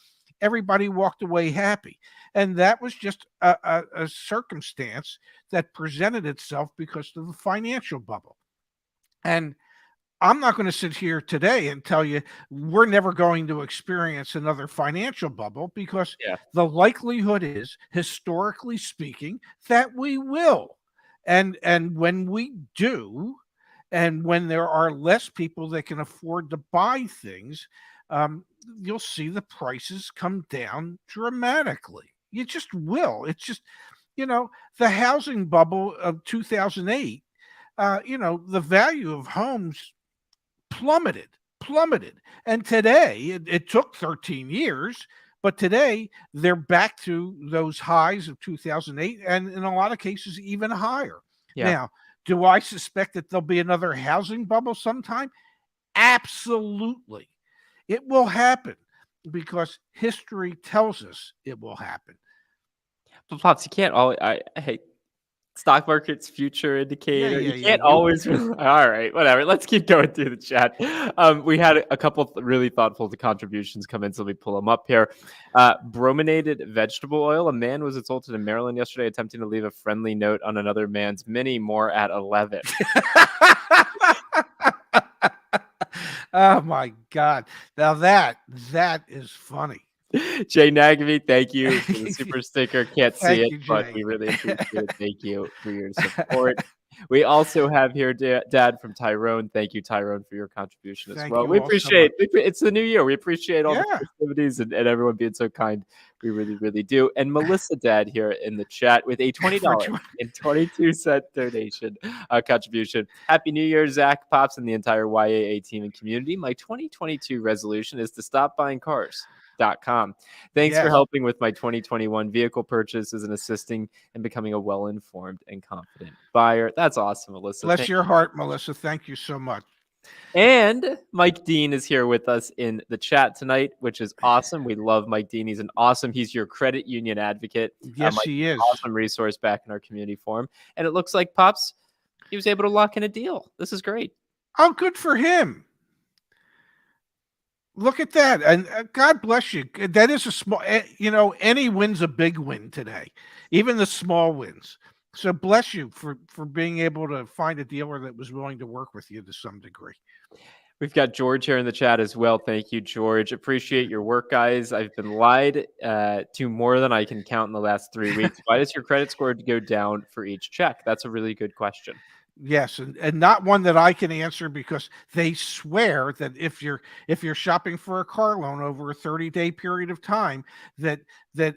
everybody walked away happy. And that was just a circumstance that presented itself because of the financial bubble. And I'm not going to sit here today and tell you we're never going to experience another financial bubble, because Yeah. the likelihood is, historically speaking, that we will. And when we do, and when there are less people that can afford to buy things, you'll see the prices come down dramatically. You just will. It's just, the housing bubble of 2008, the value of homes plummeted, plummeted. And today, it took 13 years, but today they're back to those highs of 2008, and in a lot of cases, even higher. Yeah. Now, do I suspect that there'll be another housing bubble sometime? Absolutely. It will happen, because history tells us it will happen. But Pops, you can't always I hate stock market's future Yeah, indicator. yeah, You yeah. can't always all right, whatever. Let's keep going through the chat. We had a couple of really thoughtful contributions come in, so let me pull them up here. Brominated vegetable oil. A man was assaulted in Maryland yesterday attempting to leave a friendly note on another man's Mini. More at 11. Oh my God. Now that is funny. Jay Nagamy, thank you for the super sticker. Can't see Thank it, you, but Jay. we really appreciate it. Thank you for your support. We also have here Dad from Tyrone. Thank you, Tyrone, for your contribution as Thank well. you We all so appreciate much. it's the new year. We appreciate all the Yeah. festivities and everyone being so kind. We really, really do. And Melissa Dad here in the chat with a For $20 tw- and 22-cent donation contribution. Happy New Year, Zach, Pops, and the entire YAA team and community. My 2022 resolution is to stop buying cars.com. Thanks for yes. helping with my 2021 vehicle purchases and assisting in becoming a well-informed and confident buyer. That's awesome, Melissa. Bless Thank your heart, Melissa. Thank you so much. And Mike Dean is here with us in the chat tonight, which is awesome. We love Mike Dean. He's your credit union advocate. Yes, Mike, he is. awesome resource back in our community forum. And it looks like Pops, he was able to lock in a deal. This is great. Oh, good for him. Look at that. And God bless you. That is a small, any win's a big win today, even the small wins. So bless you for being able to find a dealer that was willing to work with you to some degree. We've got George here in the chat as well. Thank you, George. Appreciate your work, guys. I've been lied to more than I can count in the last 3 weeks. Why does your credit score go down for each check? That's a really good question. Yes, and not one that I can answer, because they swear that if you're shopping for a car loan over a 30-day period of time, that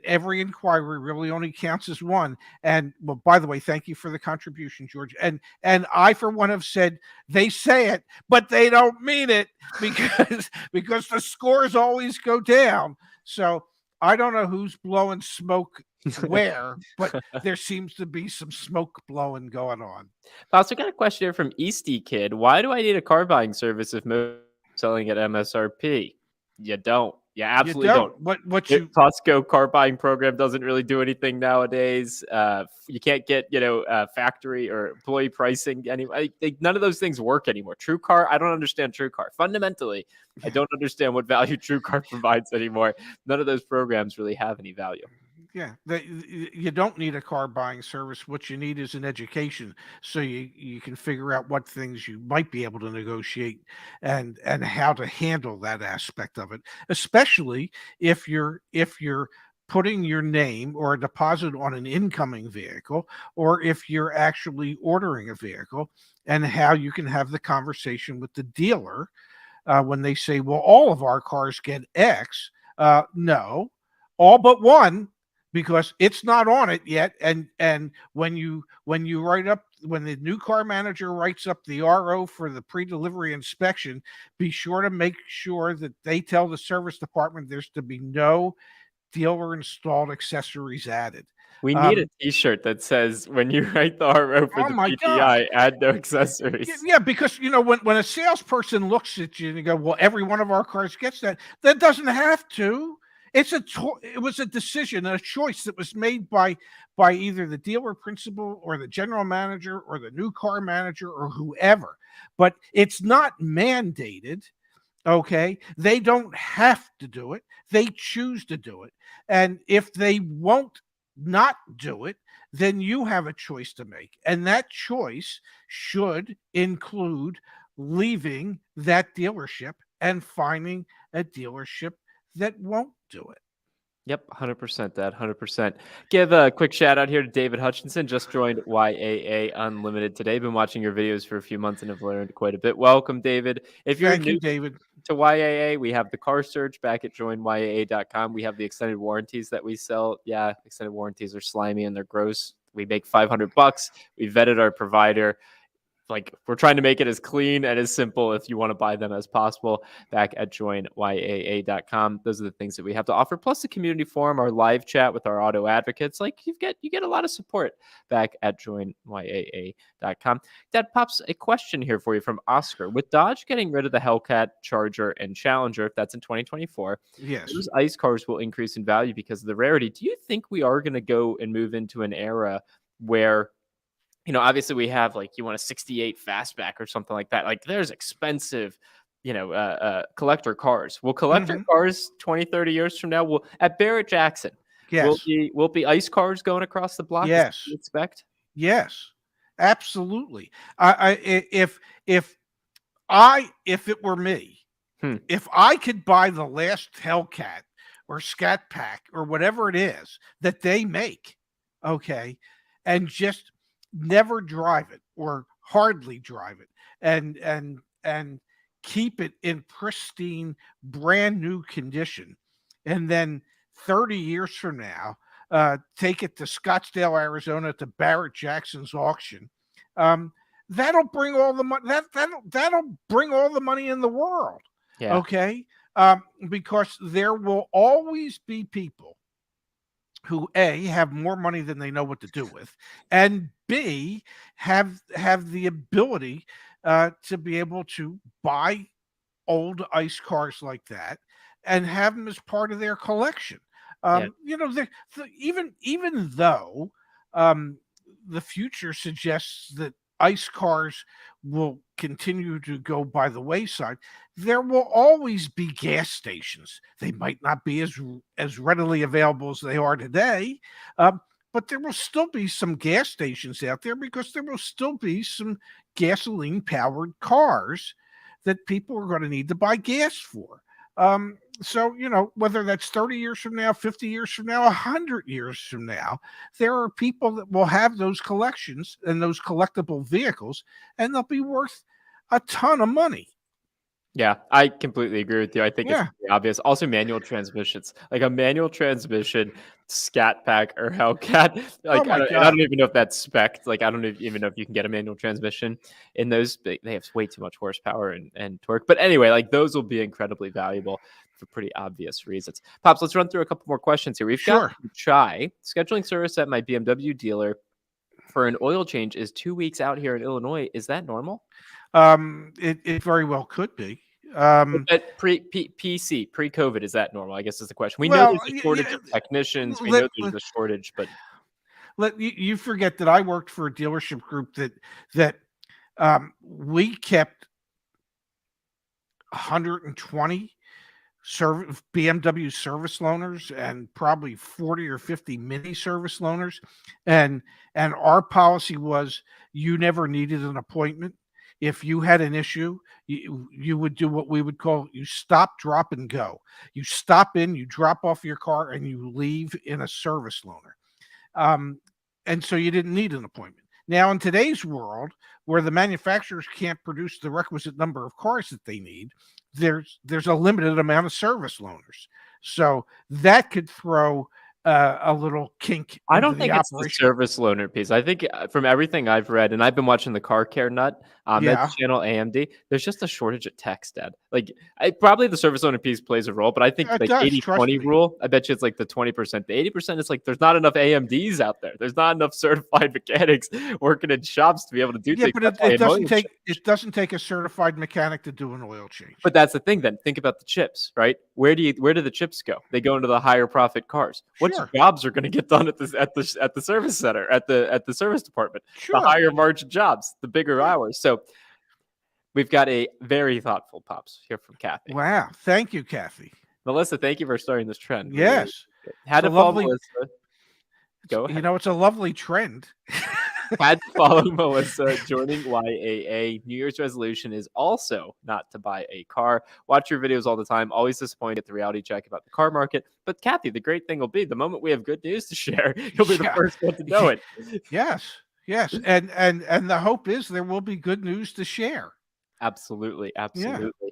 every inquiry really only counts as one. And well, by the way, thank you for the contribution, George. And I, for one, have said they say it, but they don't mean it, because the scores always go down. So I don't know who's blowing smoke where, but there seems to be some smoke blowing going on. I also got a question here from Easty Kid. Why do I need a car buying service if most are selling at MSRP? You don't. Yeah, You absolutely don't. don't. What you Costco car buying program doesn't really do anything nowadays. You can't get factory or employee pricing anymore. None of those things work anymore. True Car, I don't understand True Car. Fundamentally, I don't understand what value True Car provides anymore. None of those programs really have any value. Yeah, you don't need a car buying service. What you need is an education, so you can figure out what things you might be able to negotiate, and how to handle that aspect of it. Especially if you're putting your name or a deposit on an incoming vehicle, or if you're actually ordering a vehicle, and how you can have the conversation with the dealer when they say, "Well, all of our cars get X." No, all but one, because it's not on it yet. And when the new car manager writes up the RO for the pre-delivery inspection, be sure to make sure that they tell the service department there's to be no dealer installed accessories added. We need a Um, T-shirt that says, "When you write the RO for oh the my God. PDI, add no Yeah, accessories." yeah, because when a salesperson looks at you and you go, "Well, every one of our cars gets that," that doesn't have to. It was a decision, a choice that was made by either the dealer principal or the general manager or the new car manager or whoever. But it's not mandated. Okay, they don't have to do it. They choose to do it, and if they won't not do it, then you have a choice to make, and that choice should include leaving that dealership and finding a dealership that won't do it. Yep, 100%, Dad, 100%. Give a quick shout out here to David Hutchinson, just joined YAA Unlimited today. Been watching your videos for a few months and have learned quite a bit. Welcome, David. If you're Thank you, new David. to YAA, we have the car search back at joinyaa.com. We have the extended warranties that we sell. Yeah, extended warranties are slimy and they're gross. We make $500. We vetted our provider. Like, we're trying to make it as clean and as simple if you want to buy them as possible back at joinyaa.com. Those are the things that we have to offer, plus the community forum, our live chat with our auto advocates. Like, you get a lot of support back at joinyaa.com. Dad, pops a question here for you from Oscar. With Dodge getting rid of the Hellcat, Charger, and Challenger, if that's in 2024, Yes. those ICE cars will increase in value because of the rarity. Do you think we are going to go and move into an era where, obviously we have, like, you want a 68 fastback or something like that. Like, there's expensive, collector cars. Will collector Hmm. cars 20, 30 years from now, will at Barrett Jackson, Yes. will be ICE cars going across the block? Is that what Yes. you expect? Yes. Absolutely. If it were me, Hmm. if I could buy the last Hellcat or Scat Pack or whatever it is that they make, okay, and just never drive it or hardly drive it, and keep it in pristine, brand new condition, and then 30 years from now, take it to Scottsdale, Arizona, to Barrett Jackson's auction. Um, that'll bring all the money. That'll bring all the money in the world. Yeah. Okay, because there will always be people who A, have more money than they know what to do with, and B, have the ability to be able to buy old ice cars like that and have them as part of their collection. Yeah. Even though um, the future suggests that ice cars will continue to go by the wayside, there will always be gas stations. They might not be as readily available as they are today, um, but there will still be some gas stations out there because there will still be some gasoline powered cars that people are going to need to buy gas for. So, whether that's 30 years from now, 50 years from now, 100 years from now, there are people that will have those collections and those collectible vehicles, and they'll be worth a ton of money. Yeah, I completely agree with you. I think it's Yeah. pretty obvious. Also, manual transmissions, like a manual transmission, Scat Pack or Hellcat. Oh Like, my I God. don't even know if that's spec. Like, I don't even know if you can get a manual transmission in those. They have way too much horsepower and torque. But anyway, like, those will be incredibly valuable for pretty obvious reasons. Pops, let's run through a couple more questions here. We've got Sure. Chai. Scheduling service at my BMW dealer for an oil change is 2 weeks out here in Illinois. Is that normal? It very well could be. But PC, pre-COVID, is that normal? I guess is the question. We know Well, there's a shortage of technicians. We let, know there's a shortage, but you forget that I worked for a dealership group that we kept 120 BMW service loaners and probably 40 or 50 mini service loaners, and our policy was you never needed an appointment. If you had an issue, you would do what we would call you stop, drop, and go. You stop in, you drop off your car, and you leave in a service loaner. And so you didn't need an appointment. Now, in today's world, where the manufacturers can't produce the requisite number of cars that they need, there's a limited amount of service loaners. So that could throw a little kink I into don't the think it's the operation. service loaner piece. I think from everything I've read, and I've been watching the Car Care Nut on that Yeah, channel AMD, there's just a shortage of techs, Dad. Like, probably the service loaner piece plays a role, but I think it like does. Trust 80/20 me. rule, I bet you it's like the 20%. The 80% is like there's not enough AMDs out there. There's not enough certified mechanics working in shops to be able to do Yeah, things. but That's why an oil change. it doesn't take a certified mechanic to do an oil change. But that's the thing then. Think about the chips, right? Where do the chips go? They go into the higher profit cars. What Sure, jobs are going to get done at the service center, at the service department? The sure. higher margin jobs, the bigger Yeah. hours. So we've got a very thoughtful pops here from Kathy. Wow. Thank you, Kathy. Melissa, thank you for starting this trend. We really Yes, appreciate it. it's Had a to follow lovely. Melissa. Go ahead. It's a lovely trend. Had to follow Melissa joining YAA. New Year's resolution is also not to buy a car. Watch your videos all the time. Always disappointed at the reality check about the car market. But Kathy, the great thing will be the moment we have good news to share, you'll be the Yeah. first one to know it. Yes, yes, and the hope is there will be good news to share. Absolutely, Yeah. absolutely.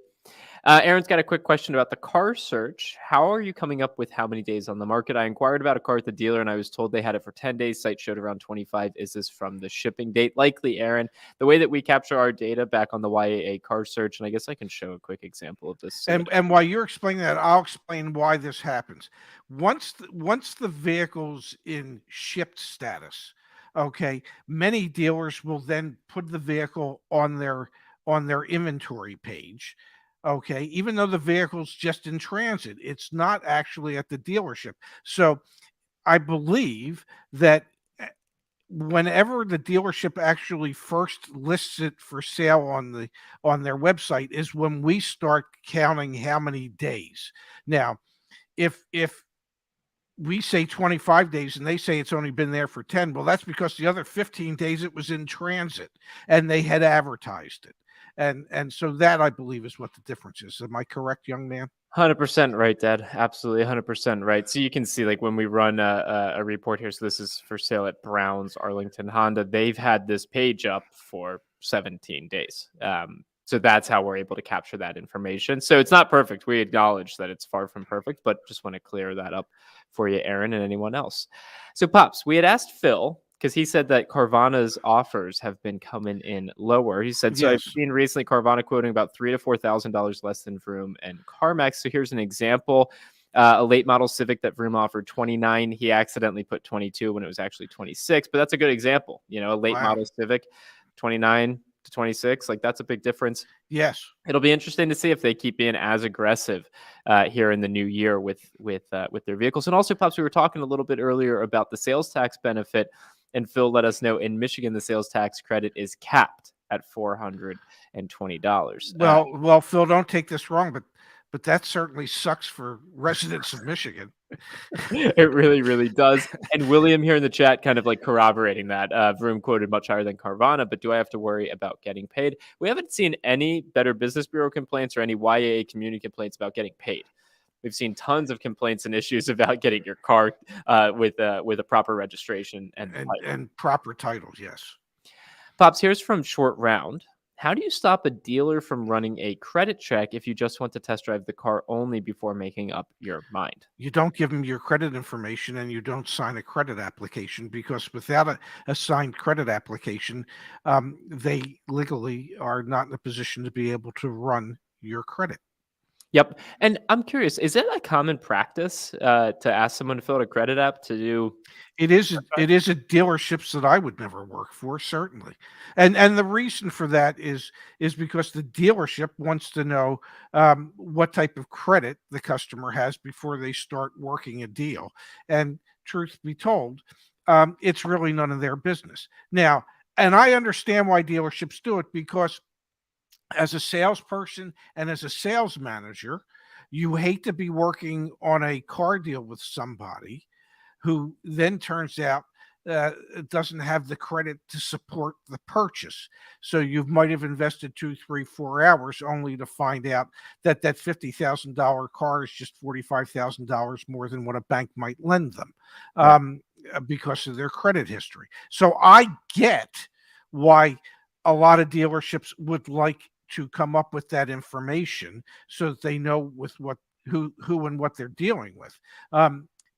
Aaron's got a quick question about the car search. How are you coming up with how many days on the market? I inquired about a car at the dealer and I was told they had it for 10 days. Site showed around 25. Is this from the shipping date? Likely, Aaron. The way that we capture our data back on the YAA car search, and I guess I can show a quick example of this. And while you're explaining that, I'll explain why this happens. Once the vehicle's in shipped status, okay, many dealers will then put the vehicle on their inventory page. Okay, even though the vehicle's just in transit, it's not actually at the dealership. So I believe that whenever the dealership actually first lists it for sale on their website is when we start counting how many days. Now, if we say 25 days and they say it's only been there for 10, well, that's because the other 15 days it was in transit and they had advertised it. And so that I believe is what the difference is. Am I correct, young man? 100% right, Dad. Absolutely 100% right. So you can see, like, when we run a report here, so this is for sale at Brown's Arlington Honda. They've had this page up for 17 days. So that's how we're able to capture that information. So it's not perfect. We acknowledge that it's far from perfect, but just want to clear that up for you, Aaron, and anyone else. So, Pops, we had asked Phil, because he said that Carvana's offers have been coming in lower. He said, so I've Yes. seen recently Carvana quoting about $3,000 to $4,000 less than Vroom and CarMax. So here's an example. A late model Civic that Vroom offered 29. He accidentally put 22 when it was actually 26, but that's a good example. You know, a late Wow. model Civic, 29 to 26, like that's a big difference. Yes. It'll be interesting to see if they keep being as aggressive here in the new year with their vehicles. And also, Pops, we were talking a little bit earlier about the sales tax benefit, and Phil let us know in Michigan the sales tax credit is capped at $420. Well, Phil, don't take this wrong, but that certainly sucks for residents of Michigan. It really, really does. And William here in the chat kind of like corroborating that. Vroom quoted much higher than Carvana, but do I have to worry about getting paid? We haven't seen any Better Business Bureau complaints or any YAA community complaints about getting paid. We've seen tons of complaints and issues about getting your car with a proper registration and proper titles. Yes. Pops, here's from Short Round. How do you stop a dealer from running a credit check if you just want to test drive the car only before making up your mind? You don't give them your credit information and you don't sign a credit application, because without a signed credit application, they legally are not in a position to be able to run your credit. Yep. And I'm curious, is it a common practice to ask someone to fill out a credit app to do? It is at dealerships that I would never work for, certainly. And the reason for that is because the dealership wants to know, what type of credit the customer has before they start working a deal. And truth be told, it's really none of their business. Now, and I understand why dealerships do it, because as a salesperson and as a sales manager, you hate to be working on a car deal with somebody who then turns out doesn't have the credit to support the purchase. So you might have invested 2, 3, 4 hours only to find out that that $50,000 car is just $45,000 more than what a bank might lend them, Right. because of their credit history. So I get why a lot of dealerships would like to come up with that information so that they know with what who and what they're dealing with.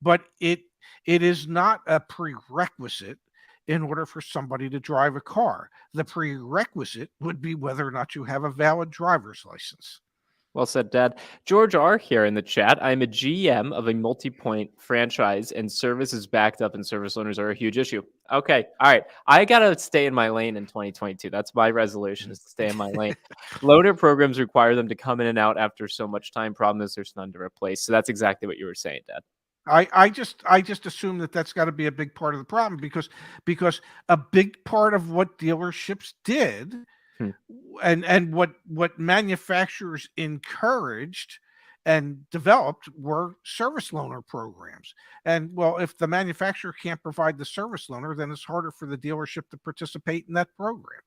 But it is not a prerequisite in order for somebody to drive a car. The prerequisite would be whether or not you have a valid driver's license. Well said, Dad. George R. here in the chat. I'm a GM of a multi point franchise, and service is backed up, and service loaners are a huge issue. Okay. All right. I got to stay in my lane in 2022. That's my resolution, is to stay in my lane. Loaner programs require them to come in and out after so much time. Problem is, there's none to replace. So that's exactly what you were saying, Dad. I just assume that that's got to be a big part of the problem, because a big part of what dealerships did, Hmm. and what manufacturers encouraged and developed, were service loaner programs. And well, if the manufacturer can't provide the service loaner, then it's harder for the dealership to participate in that program.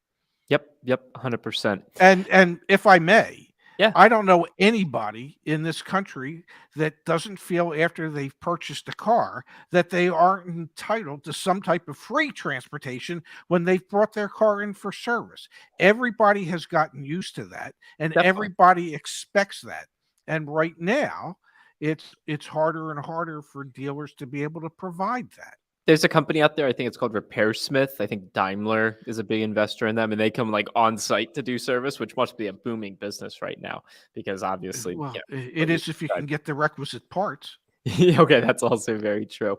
Yep. Yep. 100%. And if I may, Yeah. I don't know anybody in this country that doesn't feel after they've purchased a car that they aren't entitled to some type of free transportation when they've brought their car in for service. Everybody has gotten used to that, and Definitely. everybody expects that. And right now, it's harder and harder for dealers to be able to provide that. There's a company out there, I think it's called RepairSmith. I think Daimler is a big investor in them, and they come like on site to do service, which must be a booming business right now because obviously, yeah, Well, what it you is if you can described. get the requisite parts. Okay, that's also very true.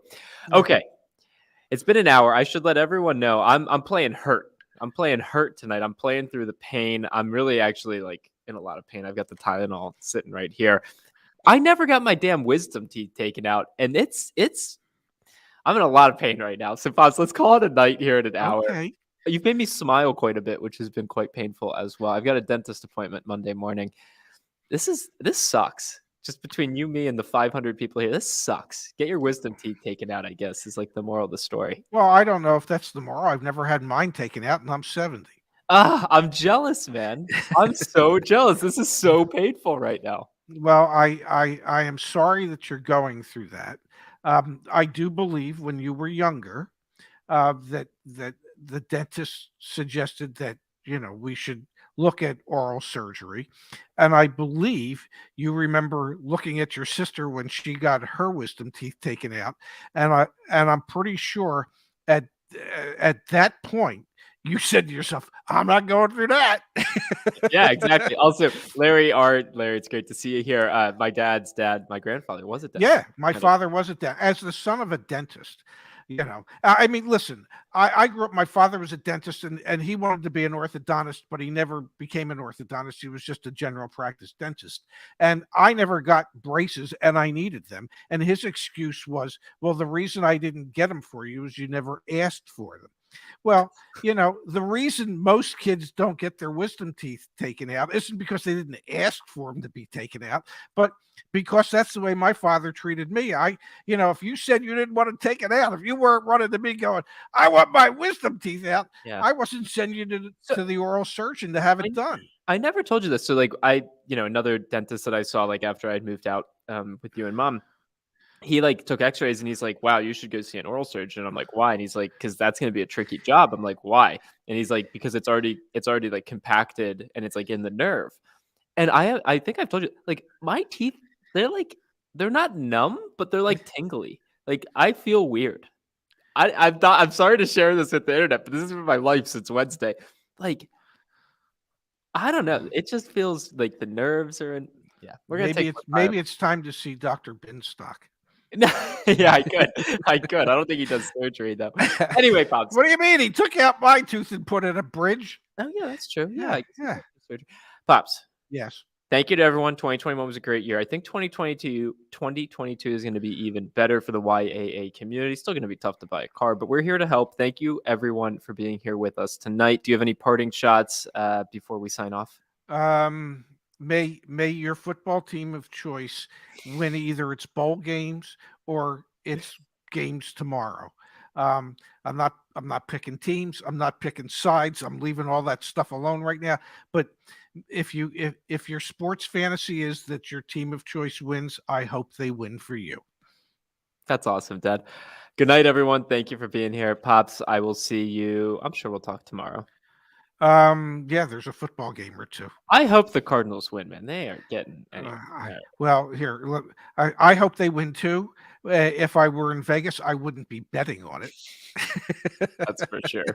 Yeah. Okay, it's been an hour. I should let everyone know I'm playing hurt. I'm playing hurt tonight. I'm playing through the pain. I'm really actually like in a lot of pain. I've got the Tylenol sitting right here. I never got my damn wisdom teeth taken out, and it's I'm in a lot of pain right now. So, Pops, let's call it a night here in an hour. Okay. You've made me smile quite a bit, which has been quite painful as well. I've got a dentist appointment Monday morning. This sucks. Just between you, me, and the 500 people here, this sucks. Get your wisdom teeth taken out, I guess, is like the moral of the story. Well, I don't know if that's the moral. I've never had mine taken out, and I'm 70. Ah, I'm jealous, man. I'm so jealous. This is so painful right now. Well, I am sorry that you're going through that. I do believe when you were younger, that the dentist suggested that, we should look at oral surgery, and I believe you remember looking at your sister when she got her wisdom teeth taken out, and I'm pretty sure at at that point you said to yourself, "I'm not going through that." Yeah, exactly. Also, Larry, it's great to see you here. My dad's dad, my grandfather was a dentist. Yeah, my father was a dentist. As the son of a dentist, I mean, listen, I grew up. My father was a dentist, and he wanted to be an orthodontist, but he never became an orthodontist. He was just a general practice dentist, and I never got braces, and I needed them. And his excuse was, "Well, the reason I didn't get them for you is you never asked for them." Well, the reason most kids don't get their wisdom teeth taken out isn't because they didn't ask for them to be taken out, but because that's the way my father treated me. If you said you didn't want to take it out, if you weren't running to me going, "I want my wisdom teeth out," Yeah. I wasn't sending you to, So to the oral surgeon to have I it done. I never told you this. So like another dentist that I saw like after I'd moved out with you and mom, he like took x-rays and he's like, wow, you should go see an oral surgeon. I'm like, why? And he's like, because that's going to be a tricky job. I'm like, why? And he's like, because it's already like compacted and it's like in the nerve. And I think I've told you, like, my teeth, they're not numb, but they're like tingly. Like I feel weird. I'm sorry to share this with the internet, but this has been my life since Wednesday. Like, I don't know, it just feels like the nerves are in. Yeah, we're gonna take some Maybe it's time to see Dr. Binstock. Yeah, I could. I could. I don't think he does surgery though. Anyway, Pops. What do you mean? He took out my tooth and put in a bridge? Oh yeah, that's true. Yeah, Yeah, I guess he yeah. does do surgery. Pops. Yes. Thank you to everyone. 2021 was a great year. I think 2022 is going to be even better for the YAA community. Still going to be tough to buy a car, but we're here to help. Thank you, everyone, for being here with us tonight. Do you have any parting shots before we sign off? May your football team of choice win either its bowl games or its games tomorrow. I'm not picking teams. I'm not picking sides. I'm leaving all that stuff alone right now. But if your sports fantasy is that your team of choice wins, I hope they win for you. That's awesome, Dad. Good night, everyone. Thank you for being here. Pops, I will see you. I'm sure we'll talk tomorrow. Yeah, there's a football game or two. I hope the Cardinals win, man. They aren't getting any. Well, here, look, I hope they win too. If I were in Vegas, I wouldn't be betting on it. That's for sure.